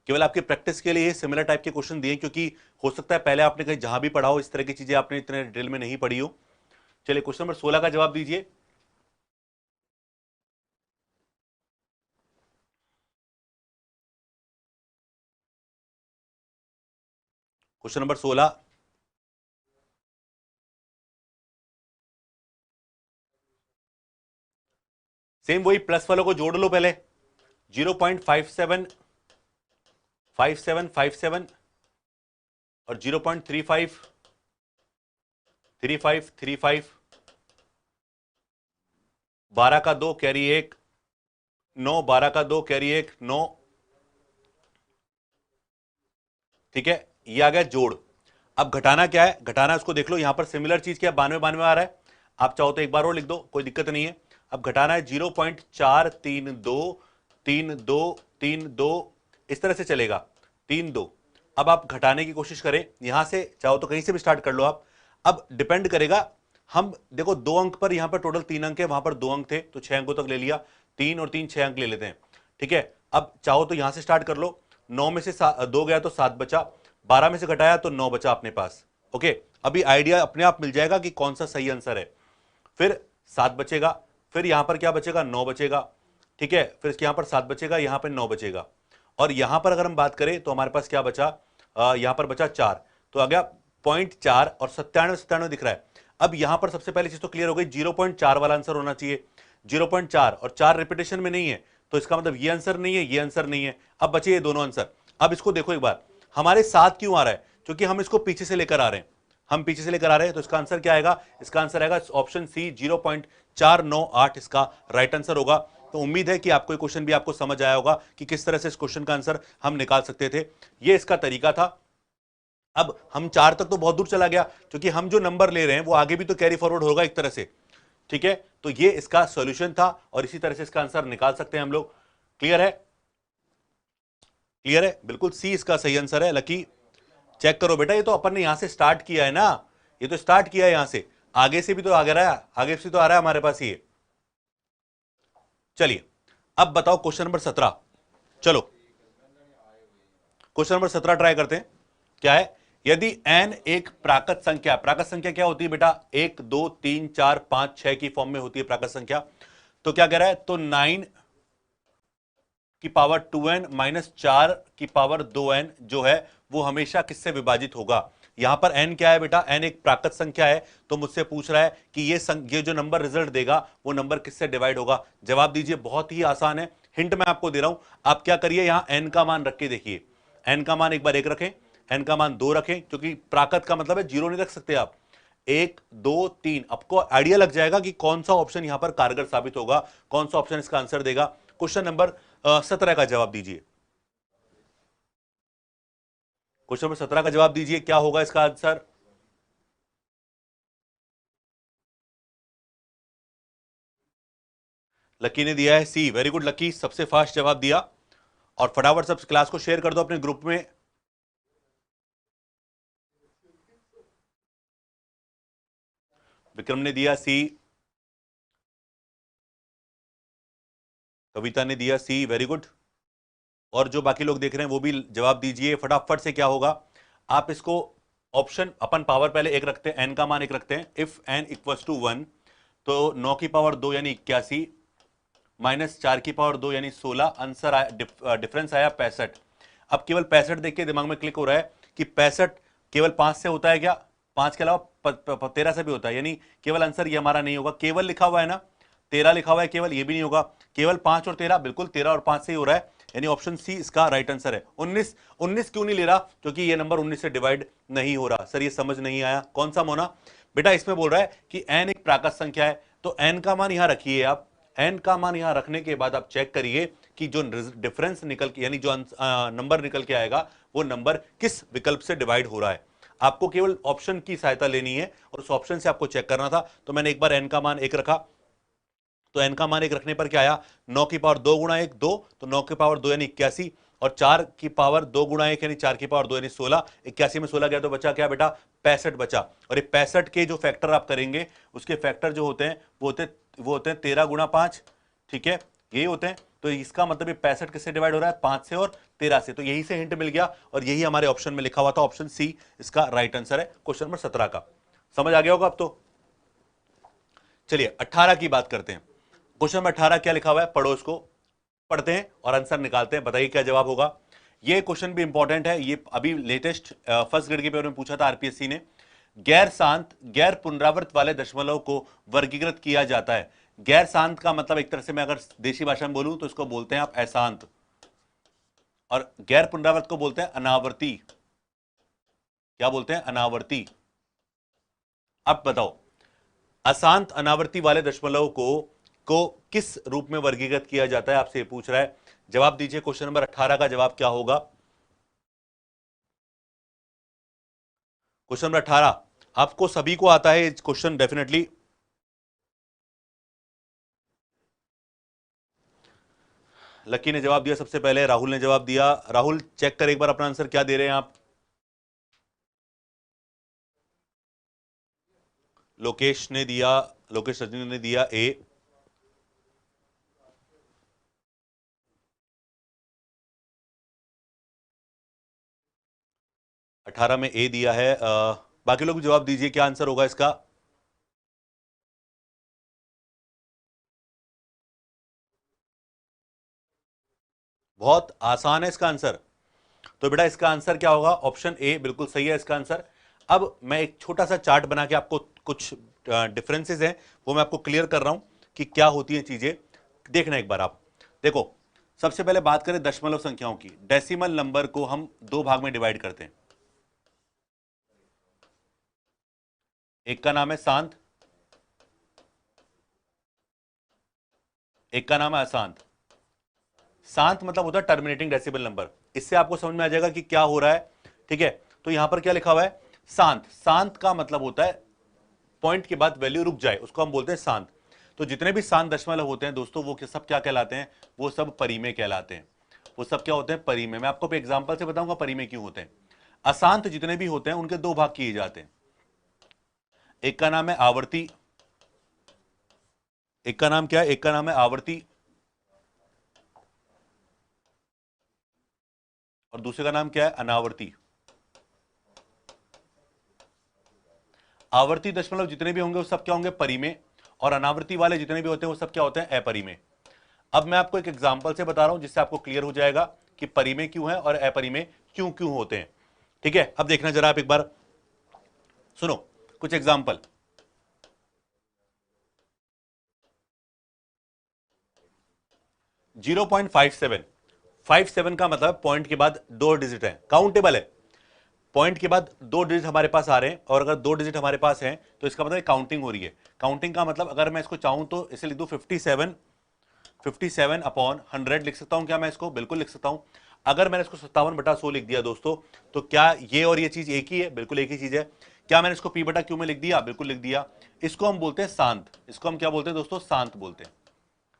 केवल आपकी प्रैक्टिस के लिए सिमिलर टाइप के क्वेश्चन दिए, क्योंकि हो सकता है पहले आपने कहीं जहां भी पढ़ा हो इस तरह की चीजें आपने इतने डिटेल में नहीं पढ़ी हो। चलिए क्वेश्चन नंबर 16 का जवाब दीजिए। क्वेश्चन नंबर 16, सेम वही प्लस वालों को जोड़ लो पहले। 0.57 5757 और 0.35 3535, 12 का 2 कैरी 1 9, 12 का 2 कैरी 1 9, ठीक है, ये आ गया जोड़। अब घटाना क्या है? घटाना उसको देख लो, यहां पर सिमिलर चीज क्या 92 92 आ रहा है, आप चाहो तो एक बार और लिख दो, कोई दिक्कत नहीं है। अब घटाना है 0.432 3232, इस तरह से चलेगा 32। अब आप घटाने की कोशिश करें, यहां से चाहो तो कहीं से भी स्टार्ट कर लो आप। अब डिपेंड करेगा, हम देखो 2 अंक पर, यहां पर टोटल 3 अंक है, वहां पर 2 अंक थे तो 6 अंकों तक ले लिया, 3 और 3 6 अंक ले लेते हैं, ठीक है। अब चाहो तो यहां से स्टार्ट कर लो, 9 में से 2 गया तो 7 बचा, 12 में से घटाया तो 9 बचा अपने पास, ओके। अभी आइडिया अपने आप मिल जाएगा कि कौन सा सही आंसर है। फिर 7 बचेगा, फिर यहां पर क्या बचेगा 9 बचेगा, ठीक है, फिर यहां पर 7 बचेगा, यहां पर 9 बचेगा, और यहां पर अगर हम बात करें तो हमारे पास क्या बचा, यहां पर बचा 4, तो आ गया 0.4 और 97 97 दिख रहा है। अब यहां पर सबसे पहली चीज तो क्लियर हो गई, 0.4 वाला आंसर होना चाहिए। 0.4 और 4 रिपीटेशन में नहीं है, तो इसका मतलब ये आंसर नहीं है, ये आंसर नहीं है। अब बचे ये दोनों आंसर। अब इसको देखो एक बार, हमारे साथ क्यों आ रहा है? क्योंकि हम इसको पीछे से लेकर आ रहे हैं, हम पीछे से लेकर आ रहे हैं, तो इसका आंसर क्या आएगा? इसका आंसर आएगा ऑप्शन सी, 0.498 इसका राइट आंसर होगा। तो उम्मीद है कि आपको ये क्वेश्चन भी आपको समझ आया होगा कि किस तरह से इस क्वेश्चन का आंसर हम निकाल सकते थे। ये इसका तरीका था। अब हम 4 तक तो बहुत दूर चला गया, क्योंकि हम जो नंबर ले रहे हैं वो आगे भी तो कैरी फॉरवर्ड होगा एक तरह से, ठीक है। तो ये इसका सॉल्यूशन था और इसी तरह से इसका आंसर निकाल सकते हैं हम लोग। क्लियर है? क्लियर है, बिल्कुल सी इसका सही आंसर है। लकी चेक करो बेटा, ये तो अपन ने यहां से स्टार्ट किया है ना, ये तो स्टार्ट किया है यहां से, आगे से भी तो आगे रहा है, आगे से तो आ रहा है हमारे पास ये। चलिए अब बताओ क्वेश्चन नंबर 17। चलो क्वेश्चन नंबर 17 ट्राई करते हैं। क्या है? यदि n एक प्राकृत संख्या, प्राकृत संख्या क्या होती है बेटा? 1 2 3 4 5 6 की फॉर्म में होती है प्राकृत संख्या। तो क्या कह रहा है? तो 9 की पावर 2n माइनस 4 की पावर 2n जो है वो हमेशा किससे विभाजित होगा? यहां पर n क्या है बेटा? n एक प्राकृत संख्या है, तो मुझसे पूछ रहा है कि ये जो नंबर रिजल्ट देगा वो नंबर किससे डिवाइड होगा? जवाब दीजिए, बहुत ही आसान है, हिंट मैं आपको दे रहा हूं। आप क्या करिए, यहां n का मान रख के देखिए, n का मान एक बार 1 रखें, n का मान 2 रखें, क्योंकि प्राकृत का मतलब है 0 नहीं रख सकते आप। 1 2 3, आपको आइडिया लग जाएगा कि कौन सा ऑप्शन यहां पर कारगर साबित होगा, कौन सा ऑप्शन इसका आंसर देगा। क्वेश्चन नंबर 17 का जवाब दीजिए। क्वेश्चन नंबर 17 का जवाब दीजिए, क्या होगा इसका आंसर? लकी ने दिया है सी, वेरी गुड लकी, सबसे फास्ट जवाब दिया। और फटाफट सब क्लास को शेयर कर दो अपने ग्रुप में। विक्रम ने दिया सी, कविता ने दिया सी, वेरी गुड। और जो बाकी लोग देख रहे हैं वो भी जवाब दीजिए फटाफट से। क्या होगा? आप इसको ऑप्शन, अपन पावर पहले 1 रखते हैं, एन का मान 1 रखते हैं, इफ एन इक्वल्स टू 1, तो 9 की पावर 2 यानी 81 माइनस 4 की पावर 2 यानी 16, आंसर आया, डिफरेंस आया 65। अब केवल 65 देख के दिमाग में क्लिक हो रहा है कि 65 केवल 5 से होता है क्या? 5 के अलावा 13 से भी होता है, यानी केवल आंसर ये हमारा नहीं होगा, केवल लिखा हुआ है ना, 13 लिखा हुआ है केवल, ये भी नहीं होगा। केवल 5 और 13, बिल्कुल 13 और 5 से ही हो रहा है, यानी ऑप्शन सी इसका राइट आंसर है। 19 19 क्यों नहीं ले रहा? क्योंकि ये नंबर 19 से डिवाइड नहीं हो रहा। सर ये समझ नहीं आया, कौन सा मोना? बेटा इसमें बोल रहा है कि n एक प्राकृत संख्या है, तो n का मान यहां रखिए आप। n का मान यहां रखने के बाद आप चेक करिए कि जो डिफरेंस निकल के, यानी जो नंबर निकल के आएगा वो नंबर किस विकल्प से डिवाइड हो रहा है। आपको केवल ऑप्शन की सहायता लेनी है और उस ऑप्शन से आपको चेक करना था। तो मैंने एक बार n का मान 1 रखा, तो n का मान 1 रखने पर क्या आया? 9 की पावर 2 गुणा 1 2, तो 9 की पावर 2 यानी 81, और 4 की पावर 2 गुणा 1 यानी 4 की पावर 2 यानी 16। 81 में 16 गया तो बचा क्या बेटा? 65 बचा। और ये 65 के जो फैक्टर आप करेंगे उसके फैक्टर जो होते हैं वो होते हैं 13 गुणा 5, ठीक है, यही होते हैं। तो इसका मतलब ये 65 किससे डिवाइड हो रहा है? 5 से और 13 से। तो यही से हिंट मिल गया और यही हमारे ऑप्शन में लिखा हुआ था, ऑप्शन सी इसका राइट आंसर है क्वेश्चन नंबर 17 का। समझ आ गया होगा अब तो। चलिए 18 की बात करते हैं। क्वेश्चन नंबर 18 क्या लिखा हुआ है? पढ़ो, इसको पढ़ते हैं और आंसर निकालते हैं। बताइए क्या जवाब होगा। ये क्वेश्चन भी इंपॉर्टेंट है, ये अभी लेटेस्ट फर्स्ट ग्रेड के पेपर में पूछा था आरपीएससी ने। गैर शांत गैर पुनरावृत वाले दशमलव को वर्गीकृत किया जाता है। गैर शांत का मतलब एक तरह से मैं अगर देशी भाषा में बोलूं तो इसको बोलते हैं आप अशांत, और गैर पुनरावृत को बोलते हैं अनावर्ती। क्या बोलते हैं? अनावर्ती। अब बताओ, अशांत अनावर्ती वाले दशमलव को किस रूप में वर्गीकृत किया जाता है? आपसे पूछ रहा है। जवाब दीजिए, क्वेश्चन नंबर 18 का जवाब क्या होगा? क्वेश्चन नंबर 18 आपको सभी को आता है क्वेश्चन डेफिनेटली। लकी ने जवाब दिया सबसे पहले, राहुल ने जवाब दिया। राहुल चेक कर एक बार अपना आंसर, क्या दे रहे हैं आप? लोकेश ने दिया, लोकेश रजनी ने दिया ए। अठारह में ए दिया है। बाकी लोग जवाब दीजिए, क्या आंसर होगा इसका? बहुत आसान है इसका आंसर। तो बेटा इसका आंसर क्या होगा? ऑप्शन ए बिल्कुल सही है इसका आंसर। अब मैं एक छोटा सा चार्ट बना के आपको कुछ डिफरेंसेस हैं वो मैं आपको क्लियर कर रहा हूं कि क्या होती हैं चीजें। देखना एक बार आप। देखो, सबसे पहले बात करें दशमलव संख्याओं की। डेसिमल नंबर को हम दो भाग में डिवाइड करते हैं। एक का नाम है शांत, एक का नाम है अशांत। शांत मतलब होता है टर्मिनेटिंग डेसिमल नंबर। इससे आपको समझ में आ जाएगा कि क्या हो रहा है, ठीक है। तो यहां पर क्या लिखा हुआ है? शांत। शांत का मतलब होता है पॉइंट के बाद वैल्यू रुक जाए, उसको हम बोलते हैं शांत। तो जितने भी शांत दशमलव होते हैं दोस्तों, वो सब क्या कहलाते हैं? वो सब परिमेय कहलाते हैं। वो सब क्या होते हैं? परिमेय। मैं आपको एग्जांपल से बताऊंगा परिमेय क्यों होते हैं। अशांत जितने भी होते हैं उनके दो भाग किए जाते हैं। एक का नाम है आवर्ती, एक का नाम क्या है? एक का नाम है आवर्ती, और दूसरे का नाम क्या है? अनावर्ती। आवर्ती दशमलव जितने भी होंगे वो सब क्या होंगे? परिमेय। और अनावर्ती वाले जितने भी होते हैं वो सब क्या होते हैं? अपरिमेय। अब मैं आपको एक एग्जांपल से बता रहा हूं जिससे आपको क्लियर हो जाएगा कि परिमेय क्यों है और अपरिमेय क्यों क्यों होते हैं, ठीक है। अब देखना जरा आप एक बार, सुनो कुछ एग्जांपल। 0.57, 57 का मतलब पॉइंट के बाद दो डिजिट है, काउंटेबल है। पॉइंट के बाद दो डिजिट हमारे पास आ रहे हैं, और अगर दो डिजिट हमारे पास हैं तो इसका मतलब काउंटिंग हो रही है। काउंटिंग का मतलब अगर मैं इसको चाहूं तो इसे लिख दूं 57, 57 अपॉन 100 लिख सकता हूं क्या मैं इसको? बिल्कुल लिख सकता हूं। अगर मैंने इसको 57/100 लिख दिया दोस्तों, तो क्या ये और ये चीज एक ही है? बिल्कुल एक ही चीज है। क्या मैंने इसको p/q में लिख दिया? बिल्कुल लिख दिया। इसको हम बोलते हैं शांत। इसको हम क्या बोलते हैं दोस्तों? शांत बोलते हैं।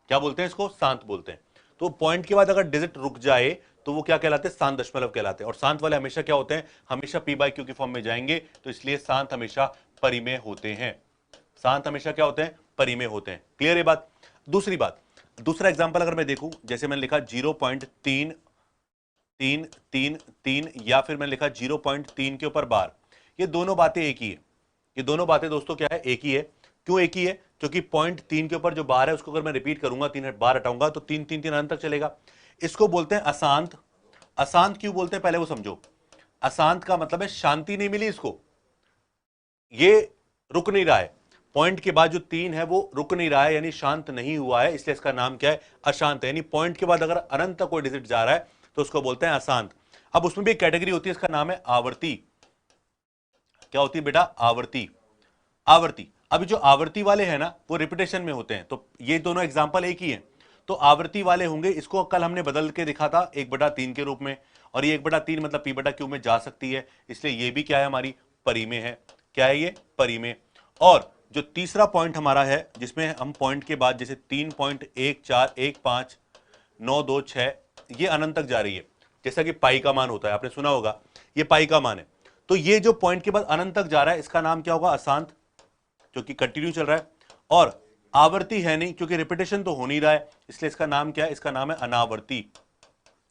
क्या बोलते हैं इसको? शांत बोलते हैं। तो पॉइंट के बाद अगर डिजिट रुक जाए तो वो क्या कहलाते हैं? शांत दशमलव कहलाते हैं। और शांत वाले हमेशा क्या होते हैं? हमेशा p/q की फॉर्म में जाएंगे, तो इसलिए शांत हमेशा परिमेय होते हैं। शांत हमेशा क्या होते हैं? परिमेय होते हैं। क्लियर ये बात? दूसरी बात, दूसरा एग्जांपल अगर मैं देखूं, जैसे मैंने लिखा 0.3333, या फिर मैंने लिखा 0.3 के ऊपर बार। ये दोनों बातें एक ही है। ये दोनों बातें दोस्तों क्या है? एक ही है। क्यों एक ही है? क्योंकि 0.3 के ऊपर जो बार है उसको अगर मैं रिपीट करूंगा, 3 बार हटाऊंगा तो 3 अंत तक चलेगा। इसको बोलते हैं अशांत। अशांत क्यों बोलते हैं पहले वो समझो। अशांत का मतलब है शांति नहीं मिली इसको, ये रुक नहीं रहा है। पॉइंट के बाद जो 3 है वो रुक नहीं रहा है, यानी शांत नहीं हुआ है, इसलिए इसका नाम क्या है? अशांत है। यानी पॉइंट के बाद अगर अनंत तक कोई डिजिट जा रहा है तो उसको बोलते हैं अशांत। अब उसमें भी एक कैटेगरी होती है, इसका नाम है आवर्ती। क्या होती है बेटा? आवर्ती। आवर्ती। अभी जो आवर्ती वाले हैं ना वो रिपीटेशन में होते हैं, तो ये दोनों एग्जांपल एक ही हैं। तो आवर्ती वाले होंगे, इसको कल हमने बदल के दिखा था 1/3 के रूप में, और ये 1/3 मतलब p/q में जा सकती है, इसलिए ये भी क्या है? हमारी परी में है। क्या है ये? परी में। और जो तीसरा पॉइंट हमारा है जिसमें हम पॉइंट के बाद जैसे 3.1415 ये अनंत तक जा रही है, जैसा कि पाई का मान होता है, आपने सुना होगा, ये पाई का मान है। तो ये जो पॉइंट के बाद अनंत तक जा रहा है इसका नाम क्या होगा? अशांत, जो कि कंटिन्यू चल रहा है। और आवर्ती है नहीं क्योंकि रिपीटेशन तो हो नहीं रहा है, इसलिए इसका नाम क्या है? इसका नाम है अनावर्ती।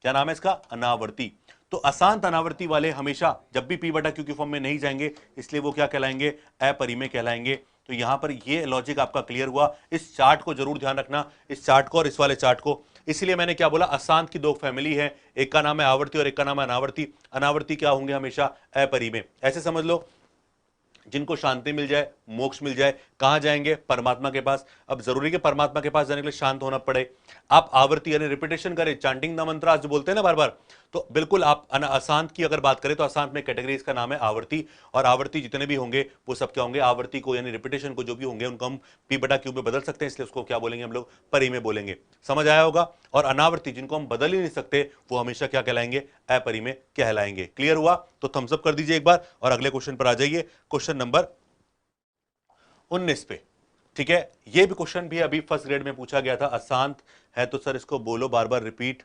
क्या नाम है इसका? अनावर्ती। तो अशांत अनावर्ती वाले हमेशा जब भी p/q की फॉर्म में नहीं जाएंगे, इसलिए वो क्या कहलाएंगे? अपरिमेय कहलाएंगे। तो यहां पर ये लॉजिक आपका क्लियर हुआ। इस चार्ट को जरूर ध्यान रखना, इस चार्ट को और इस वाले चार्ट को। इसलिए मैंने क्या बोला? अशांत की दो फैमिली है, एक का नाम है आवर्ती और एक का नाम है अनावर्ती। अनावर्ती क्या होंगे? हमेशा अपरिमेय। ऐसे समझ लो, जिनको शांति मिल जाए, मोक्ष मिल जाए, कहां जाएंगे? परमात्मा के पास। अब जरूरी कि परमात्मा के पास जाने के लिए शांत होना पड़े। आप आवर्ती यानी रिपीटेशन करें, चांटिंग द मंत्र जो बोलते हैं ना बार बार, तो बिल्कुल आप अशांत की अगर बात करें तो अशांत में कैटेगरी इसका नाम है आवर्ती। और आवर्ती जितने भी होंगे वो सब क्या होंगे? आवर्ती को यानी रिपीटेशन को जो भी होंगे उनको हम p/q में बदल सकते हैं, इसलिए उसको क्या बोलेंगे हम लोग? परी में बोलेंगे। समझ आया होगा। और अनावर्ती जिनको हम बदल ही नहीं सकते वो हमेशा क्या कहलाएंगे? अपरी में कहलाएंगे। क्लियर हुआ? तो थम्स अप कर दीजिए एक बार और अगले क्वेश्चन पर आ जाइए, क्वेश्चन नंबर 19 पे। ठीक है, ये भी क्वेश्चन भी अभी फर्स्ट ग्रेड में पूछा गया था। अशांत है तो सर इसको बोलो बार बार रिपीट,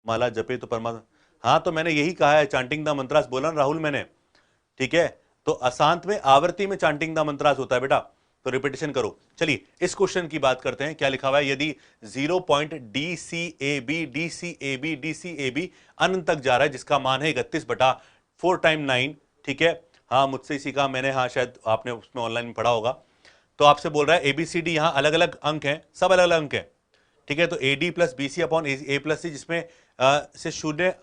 माला जपे तो परमात्मा। हाँ तो मैंने यही कहा है, चांटिंग द मंत्रास बोला ना राहुल मैंने। ठीक है, तो अशांत में आवर्ती में चांटिंग द मंत्रास होता है बेटा, तो रिपीटेशन करो। चलिए इस क्वेश्चन की बात करते हैं। क्या लिखा हुआ है? यदि 0.DCAB अनंत तक जा रहा है जिसका मान है 31/4 टाइम 9। ठीक है, हाँ मुझसे ही सीखा मैंने, हाँ शायद आपने उसमें ऑनलाइन में पढ़ा होगा। तो आपसे बोल रहा है ABCD, यहां अलग अलग अंक हैं, सब अलग अलग अंक हैं। ठीक है, तो AD plus BC upon A plus C, जिसमें से शून्य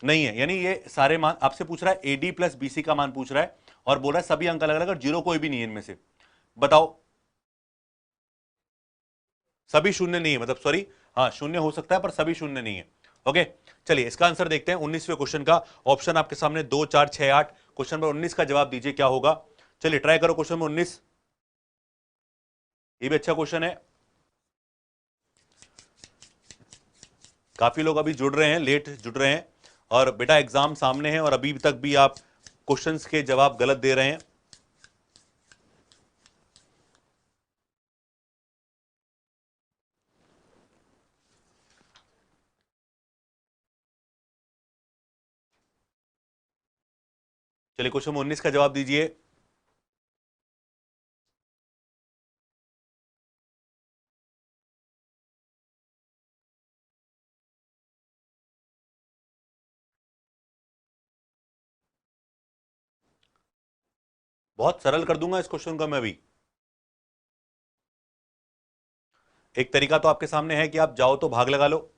नहीं है, यानी ये सारे मान आपसे पूछ रहा है। AD प्लस BC का मान पूछ रहा है और बोल रहा है सभी अंक अलग अलग और जीरो कोई भी नहीं है इनमें से। बताओ, सभी शून्य नहीं है, मतलब सॉरी, हाँ शून्य हो सकता है पर सभी शून्य नहीं है। ओके, चलिए इसका आंसर देखते हैं 19वें क्वेश्चन का। ऑप्शन आपके सामने 2, 4, 6, 8। क्वेश्चन नंबर 19 का जवाब दीजिए क्या होगा। चलिए ट्राई करो क्वेश्चन नंबर 19। ये भी अच्छा क्वेश्चन है, काफी लोग अभी जुड़ रहे हैं, लेट जुड़ रहे हैं, और बेटा एग्जाम सामने है और अभी तक भी आप क्वेश्चंस के जवाब गलत दे रहे हैं। चलिए क्वेश्चन 19 का जवाब दीजिए। बहुत सरल कर दूंगा इस क्वेश्चन का मैं भी। एक तरीका तो आपके सामने है कि आप जाओ तो भाग लगा लो।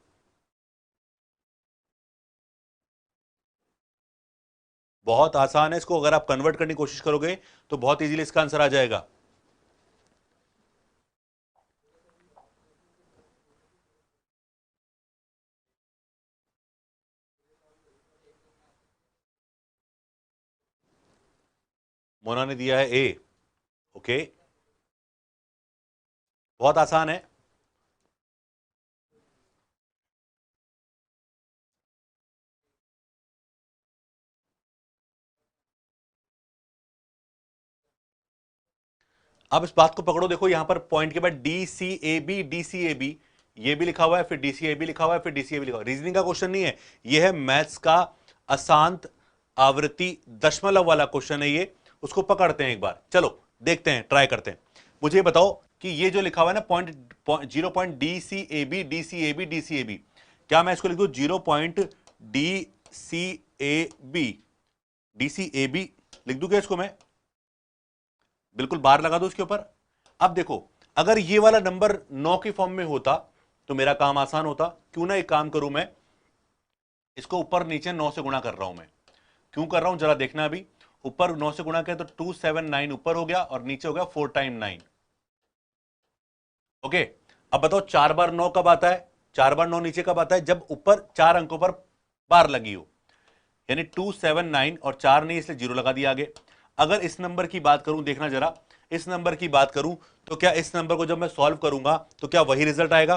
बहुत आसान है, इसको अगर आप कन्वर्ट करने की कोशिश करोगे तो बहुत इजीली इसका आंसर आ जाएगा। मोना ने दिया है A। ओके, बहुत आसान है। अब इस बात को पकड़ो, देखो यहां पर पॉइंट के बाद DCAB ये भी लिखा हुआ है, फिर DCAB लिखा हुआ है, फिर DCAB लिखा हुआ है। रीजनिंग का क्वेश्चन नहीं है, ये है मैथ्स का अशांत आवृत्ति दशमलव वाला क्वेश्चन है ये। उसको पकड़ते हैं एक बार, चलो देखते हैं, ट्राई करते हैं। मुझे बताओ कि ये जो लिखा हुआ है ना पॉइंट 0.DCAB, क्या मैं इसको लिख दूं 0.DCAB लिख दूं क्या इसको मैं? बिल्कुल बार लगा दो उसके ऊपर। अब देखो, अगर ये वाला नंबर 9 की फॉर्म में होता तो मेरा काम आसान होता। क्यों ना एक काम करूं मैं, इसको ऊपर नीचे 9 से गुणा कर रहा हूं मैं। क्यों कर रहा हूं जरा देखना। अभी ऊपर 9 से गुणा किया तो 279 ऊपर हो गया और नीचे हो गया 4 टाइम 9। ओके, अब बताओ 4 बार 9 कब आता है? 4 बार 9 नीचे कब आता है? जब ऊपर 4 अंकों पर बार लगी हो, यानी 279 और 4 नहीं इसलिए 0 लगा दिया आगे। अगर इस नंबर की बात करूं, देखना जरा, इस नंबर की बात करूं तो क्या इस नंबर को जब मैं सॉल्व करूंगा तो क्या वही रिजल्ट आएगा?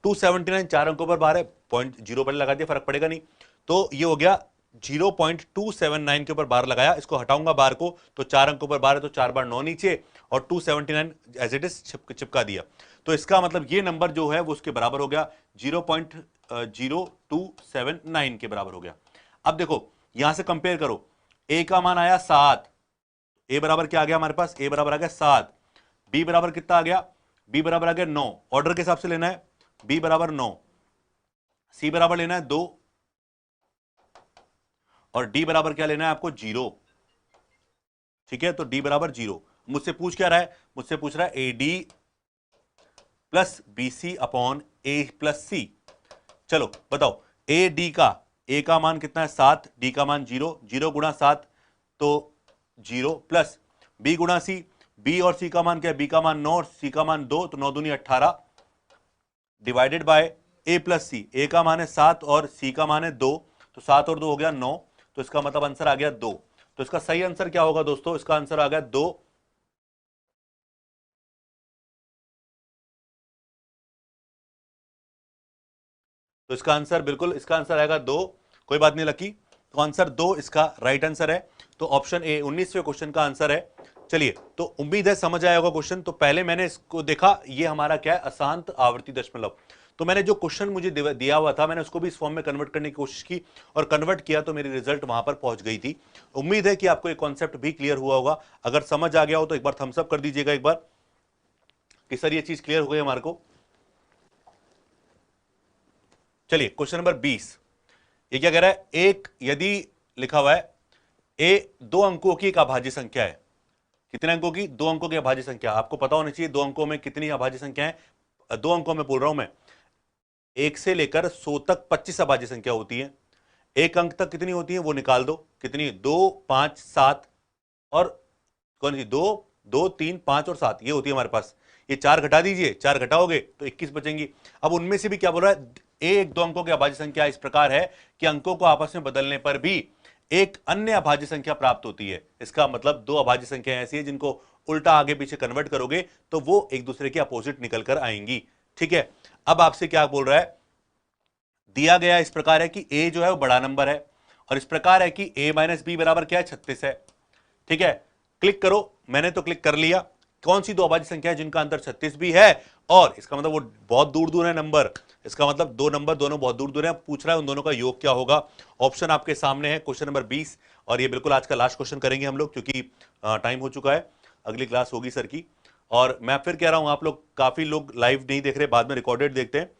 279 4 अंकों पर बार है, पॉइंट 0 पर लगा दिया, फर्क पड़ेगा नहीं। तो ये हो गया 0.279 के ऊपर बार लगाया, इसको हटाऊंगा बार को तो 4 अंकों पर बार है तो 4 बार 9 नीचे और 279 एज इट इज चिपका दिया। तो इसका मतलब ये नंबर जो है वो उसके बराबर हो गया, 0.0279 के बराबर हो गया। अब देखो यहां से कंपेयर करो, ए का मान आया 7, ए बराबर क्या आ गया हमारे पास? ए बराबर आ गया 7। बी बराबर कितना आ गया? बी बराबर आ गया 9, ऑर्डर के हिसाब से लेना है, बी बराबर 9, सी बराबर लेना है 2 और डी बराबर क्या लेना है आपको? 0। ठीक है, तो डी बराबर 0। मुझसे पूछ क्या रहा है? मुझसे पूछ रहा है A D plus B C upon A plus C. चलो बताओ, ए डी का, ए का मान कितना है? 7, डी का मान 0, 0 गुणा 7 तो 0 प्लस बी गुणा सी, बी और सी का मान क्या है? बी का मान 9 और सी का मान 2, तो 9 दूनी 18 डिवाइडेड बाय ए प्लस सी। ए का मान है 7 और सी का मान है 2, तो 7 और 2 हो गया 9, तो इसका मतलब आंसर आ गया 2। तो इसका सही आंसर क्या होगा दोस्तों? इसका आंसर आ गया 2। तो इसका आंसर बिल्कुल, इसका आंसर आएगा 2। कोई बात नहीं लकी, तो आंसर 2 इसका राइट आंसर है। तो ऑप्शन ए 19वें क्वेश्चन का आंसर है। चलिए, तो उम्मीद है समझ आया होगा क्वेश्चन। तो पहले मैंने इसको देखा, ये हमारा क्या है? अशांत आवर्ती दशमलव। तो मैंने जो क्वेश्चन मुझे दिया हुआ था, मैंने उसको भी इस फॉर्म में कन्वर्ट करने की कोशिश की और कन्वर्ट किया तो मेरी रिजल्ट वहां पर पहुंच गई थी। उम्मीद है कि आपको ये कॉन्सेप्ट भी क्लियर हुआ होगा। अगर समझ आ गया हो तो एक बार थम्स अप कर दीजिएगा एक बार कि सर ये चीज क्लियर हो गई हमारे को। चलिए, क्वेश्चन नंबर 20, ये क्या कह रहा है? एक, यदि लिखा हुआ है ए 2 अंकों की एक अभाज्य संख्या है। कितने अंकों की? 2 अंकों की अभाज्य संख्या। आपको पता होना चाहिए 2 अंकों में कितनी अभाज्य संख्या है। 2 अंकों में बोल रहा हूं मैं, 1 से लेकर 100 तक 25 अभाज्य संख्या होती है। एक अंक तक कितनी होती है वो निकाल दो। कितनी? 2, 5, 7 और कौन सी? 2, 2, 3, 5 और 7 ये होती है हमारे पास। ये 4 घटा दीजिए, 4 घटाओगे तो 21 बचेंगी। अब उनमें से भी क्या बोल रहा है? एक 2 अंकों की अभाज्य संख्या इस प्रकार है कि अंकों को आपस में बदलने पर भी एक अन्य अभाज्य संख्या प्राप्त होती है। इसका मतलब 2 अभाज्य संख्या ऐसी है जिनको उल्टा आगे पीछे कन्वर्ट करोगे तो वो एक दूसरे के अपोजिट निकल कर आएंगी। ठीक है, अब आपसे क्या बोल रहा है? दिया गया इस प्रकार है कि a जो है वो बड़ा नंबर है और इस प्रकार है कि a माइनस बी बराबर क्या है? 36 है। ठीक है, क्लिक करो। मैंने तो क्लिक कर लिया। कौन सी 2 अभाज्य संख्या है जिनका अंतर 36 भी है और इसका मतलब वो बहुत दूर दूर है नंबर। इसका मतलब 2 नंबर दोनों बहुत दूर दूर है। पूछ रहा है उन दोनों का योग क्या होगा। ऑप्शन आपके सामने है, क्वेश्चन नंबर 20, और ये बिल्कुल आज का लास्ट क्वेश्चन करेंगे हम लोग क्योंकि टाइम हो चुका है, अगली क्लास होगी सर की। और मैं फिर कह रहा हूं, आप लोग काफी लोग लाइव नहीं देख रहे, बाद में रिकॉर्डेड देखते हैं।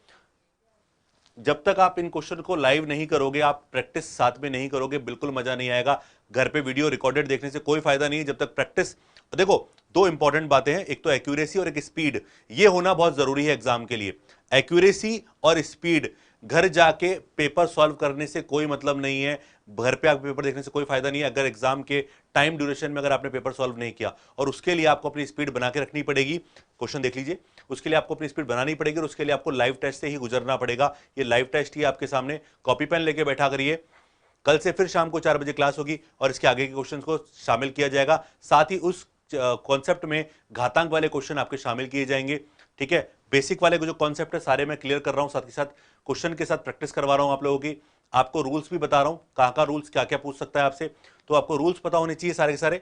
जब तक आप इन क्वेश्चन को लाइव नहीं करोगे, आप प्रैक्टिस साथ में नहीं करोगे, बिल्कुल मजा नहीं आएगा। घर पे वीडियो रिकॉर्डेड देखने से कोई फायदा नहीं है जब तक प्रैक्टिस। देखो, 2 इंपॉर्टेंट बातें हैं, एक तो एक्यूरेसी और एक स्पीड। ये होना बहुत जरूरी है एग्जाम के लिए। एक्यूरेसी और स्पीड। घर जाके पेपर सॉल्व करने से कोई मतलब नहीं है, घर पे आके पेपर देखने से कोई फायदा नहीं है अगर एग्जाम के टाइम ड्यूरेशन में अगर आपने पेपर सॉल्व नहीं किया। और उसके लिए आपको अपनी स्पीड बना के रखनी पड़ेगी। क्वेश्चन देख लीजिए, उसके लिए आपको अपनी स्पीड बनानी पड़ेगी और उसके लिए आपको लाइव टेस्ट से ही गुजरना पड़ेगा। ये लाइव टेस्ट ही आपके सामने, कॉपी पेन लेके बैठा करिए। कल से फिर शाम को 4 बजे क्लास होगी और इसके आगे के क्वेश्चन को शामिल किया जाएगा। साथ ही उस कॉन्सेप्ट में घातांक वाले क्वेश्चन आपके शामिल किए जाएंगे। ठीक है, बेसिक वाले जो कॉन्सेप्ट है सारे मैं क्लियर कर रहा हूं, साथ ही साथ क्वेश्चन के साथ प्रैक्टिस करवा रहा हूं आप लोगों की। आपको रूल्स भी बता रहा हूं, कहां रूल्स क्या क्या पूछ सकता है आपसे, तो आपको रूल्स पता होने चाहिए सारे के सारे।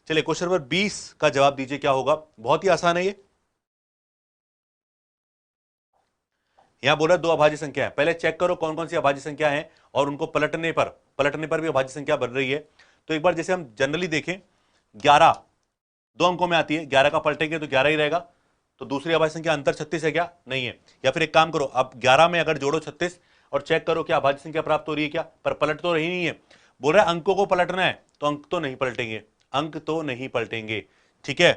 चलिए, क्वेश्चन नंबर 20 का जवाब दीजिए क्या होगा। बहुत ही आसान है ये। यहां बोला 2 अभाज्य संख्या है, पहले चेक करो कौन कौन सी अभाज्य संख्या है और उनको पलटने पर भी अभाज्य संख्या बन रही है। तो एक बार जैसे हम जनरली देखें, 11 2 अंकों में आती है, 11 का पलटेंगे तो 11 ही रहेगा। तो दूसरी अभाज्य संख्या अंतर 36 है क्या? नहीं है। या फिर एक काम करो, अब 11 में अगर जोड़ो 36 और चेक करो क्या अभाज्य संख्या प्राप्त हो रही है क्या? पर पलट तो रही नहीं है। बोल रहा है अंकों को पलटना है, तो अंक तो नहीं पलटेंगे, अंक तो नहीं पलटेंगे। ठीक है,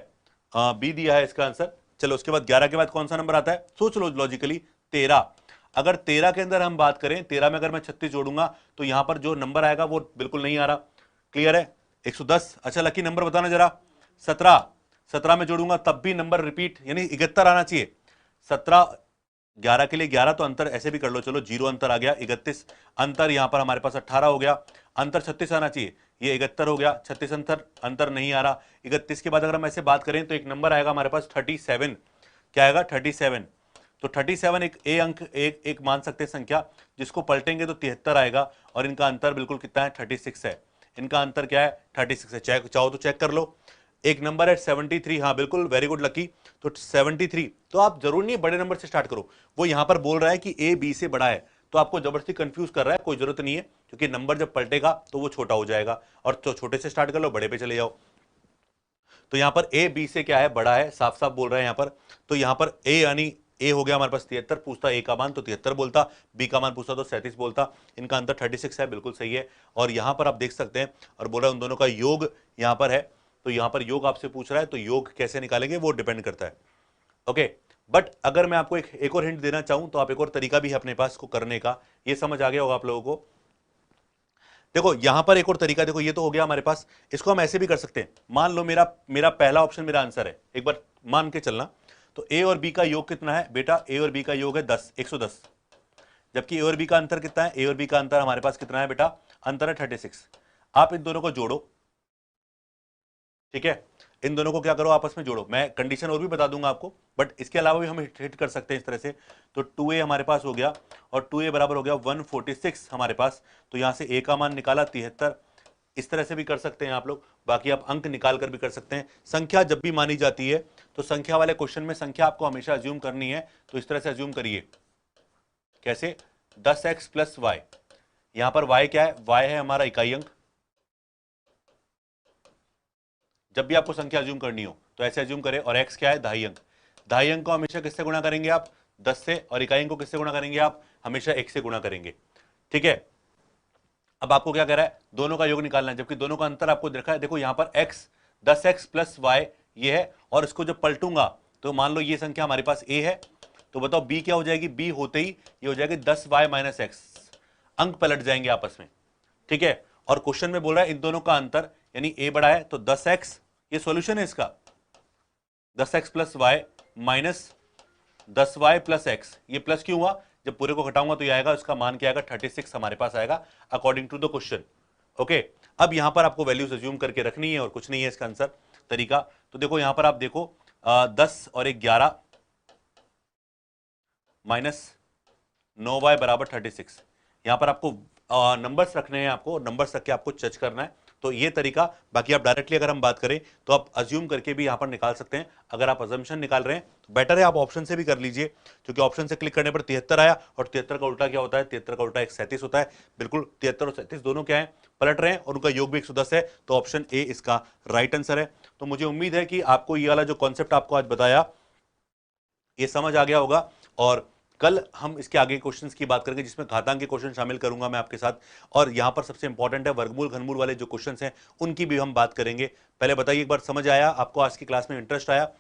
बी दिया है इसका आंसर। चलो, उसके बाद 11 के बाद कौन सा नंबर आता है? सोच लो लॉजिकली, 13। अगर 13 के अंदर हम बात करें, 13 में अगर मैं 36 जोड़ूंगा तो यहां पर जो नंबर आएगा वो बिल्कुल नहीं आ रहा। क्लियर है? 110। अच्छा लकी, नंबर बताना जरा। 17 में जोड़ूंगा तब भी नंबर रिपीट, यानी 71 आना चाहिए। 17 11 के लिए 11 तो अंतर ऐसे भी कर लो, चलो 0 अंतर आ गया, 31 अंतर, यहां पर हमारे पास 18 हो गया, अंतर 36 आना चाहिए, ये 71 हो गया, 36 अंतर नहीं आ रहा। 31 के बाद अगर हम ऐसे बात करें तो एक नंबर आएगा हमारे पास 37, क्या आएगा 37। तो 37 एक ए अंक एक मान सकते हैं संख्या, जिसको पलटेंगे तो 73 आएगा, और इनका अंतर बिल्कुल कितना है 36 है, इनका अंतर क्या है 36 है। चाहो तो चेक कर लो। एक नंबर है 73, हाँ बिल्कुल, वेरी गुड लकी। तो 73, तो आप जरूर नहीं बड़े नंबर से स्टार्ट करो, वो यहां पर बोल रहा है कि ए बी से बड़ा है, तो आपको जबरदस्ती कंफ्यूज कर रहा है, कोई जरूरत नहीं है, क्योंकि नंबर जब पलटेगा तो वो छोटा हो जाएगा, और तो छोटे से स्टार्ट कर लो, बड़े पे चले जाओ। तो यहां पर ए बी से क्या है, बड़ा है, साफ साफ बोल रहा है यहां पर। तो यहां पर ए यानी ए हो गया हमारे पास 73, पूछता ए का मान तो 73 बोलता, बी का मान पूछता तो 37 बोलता, इनका अंतर 36 है, बिल्कुल सही है। और यहां पर आप देख सकते हैं, और बोला उन दोनों का योग यहां पर है, तो यहां पर योग आपसे पूछ रहा है, तो योग कैसे निकालेंगे वो डिपेंड करता है। ओके, बट अगर मैं आपको एक और हिंट देना चाहूं तो आप एक और तरीका भी है अपने पास को करने का, ये समझ आ गया होगा आप लोगों को। देखो यहां पर एक और तरीका, देखो ये तो हो गया हमारे पास, इसको हम ऐसे भी कर सकते हैं। मान लो मेरा पहला ऑप्शन मेरा आंसर है, एक बार मान के चलना। तो ए और बी का योग कितना है बेटा, ए और बी का योग है 10, 110, जबकि ए और बी का अंतर कितना है, ए और बी का अंतर हमारे पास कितना है बेटा, अंतर है 36। आप इन दोनों को जोड़ो, ठीक है, इन दोनों को क्या करो, आपस में जोड़ो। मैं कंडीशन और भी बता दूंगा आपको, बट इसके अलावा भी हम हिट कर सकते हैं इस तरह से। तो 2a हमारे पास हो गया, और 2a बराबर हो गया 146 हमारे पास। तो यहां से a का मान निकाला 73, इस तरह से भी कर सकते हैं आप लोग, बाकी आप अंक निकाल कर भी कर सकते हैं। संख्या जब भी मानी जाती है तो संख्या वाले क्वेश्चन में संख्या आपको हमेशा अज्यूम करनी है, तो इस तरह से अज्यूम करिए, कैसे, 10x प्लस वाई, यहां पर y क्या है, y है हमारा इकाई अंक। जब भी आपको संख्या अज्यूम करनी हो तो ऐसे अज्यूम करें, और x क्या है, दहाई अंक। दहाई अंक को हमेशा किससे गुणा करेंगे आप, 10 से, और इकाई अंक को किससे गुणा करेंगे आप, हमेशा 1 से गुणा करेंगे, ठीक है। अब आपको क्या कह रहा है, दोनों का योग निकालना है, जबकि दोनों का अंतर आपको देखा है, देखो यहां पर x 10x प्लस वाई ये है, और इसको जब पलटूंगा तो मान लो ये संख्या हमारे पास a है, तो बताओ b क्या हो जाएगी, b होते ही ये हो जाएगी 10y माइनस एक्स, अंक पलट जाएंगे आपस में, ठीक है। और क्वेश्चन में बोल रहा है इन दोनों का अंतर, यानी a बड़ा है तो 10x, ये सॉल्यूशन है इसका, 10x plus y minus 10y plus x, ये प्लस क्यों हुआ, जब पूरे को घटाऊंगा तो ये आएगा, इसका मान क्या आएगा 36 हमारे पास आएगा according to the question. Okay, अब यहां पर आपको वैल्यूज अज्यूम करके रखनी है और कुछ नहीं है इसका आंसर तरीका। तो देखो यहां पर आप देखो 10 और 11 माइनस 9y बराबर 36, यहां पर आपको नंबर्स रखने हैं, आपको नंबर्स रख के आपको जज करना है, तो ये तरीका। बाकी आप डायरेक्टली अगर हम बात करें तो आप अज्यूम करके भी यहां पर निकाल सकते हैं। अगर आप अजम्पशन निकाल रहे हैं तो बेटर है आप ऑप्शन से भी कर लीजिए, क्योंकि ऑप्शन से क्लिक करने पर 73 आया, और 73 का उल्टा क्या होता है, 73 का उल्टा 137 होता है, बिल्कुल 73 और 37 दोनों क्या है, पलट रहे हैं, और उनका योग भी 110 है, तो ऑप्शन ए इसका राइट आंसर है। तो मुझे उम्मीद है कि आपको ये वाला जो कॉन्सेप्ट आपको आज बताया ये समझ आ गया होगा, और कल हम इसके आगे क्वेश्चंस की बात करेंगे, जिसमें घातांक के क्वेश्चन शामिल करूंगा मैं आपके साथ, और यहां पर सबसे इंपॉर्टेंट है वर्गमूल घनमूल वाले जो क्वेश्चंस हैं उनकी भी हम बात करेंगे। पहले बताइए एक बार, समझ आया आपको, आज की क्लास में इंटरेस्ट आया?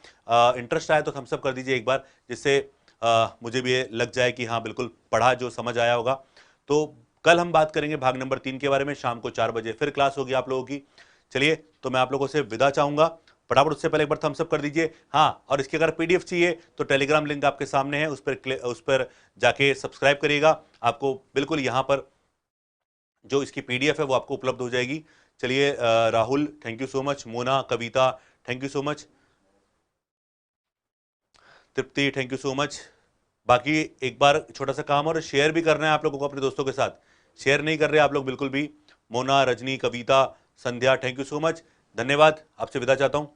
इंटरेस्ट आया तो थम्स अप कर दीजिए एक बार, जिससे मुझे भी ये लग जाए कि हाँ बिल्कुल पढ़ा, जो समझ आया होगा। तो कल हम बात करेंगे भाग नंबर 3 के बारे में, शाम को 4 बजे फिर क्लास होगी आप लोगों की। चलिए, तो मैं आप लोगों से विदा चाहूंगा, फटाफट उससे पहले एक बार थम्स अप कर दीजिए। हाँ, और इसकी अगर पीडीएफ चाहिए तो टेलीग्राम लिंक आपके सामने है, उस पर जाके सब्सक्राइब करिएगा, आपको बिल्कुल यहाँ पर जो इसकी पीडीएफ है वो आपको उपलब्ध हो जाएगी। चलिए, Rahul thank you so much, Mona, Kavita thank you so much, Tripti thank you so much. बाकी एक बार छोटा सा काम, और शेयर भी करना है आप लोगों को अपने दोस्तों के साथ, शेयर नहीं कर रहे आप लोग बिल्कुल भी। मोना, रजनी, कविता, संध्या थैंक यू सो मच, धन्यवाद, आपसे विदा चाहता हूं।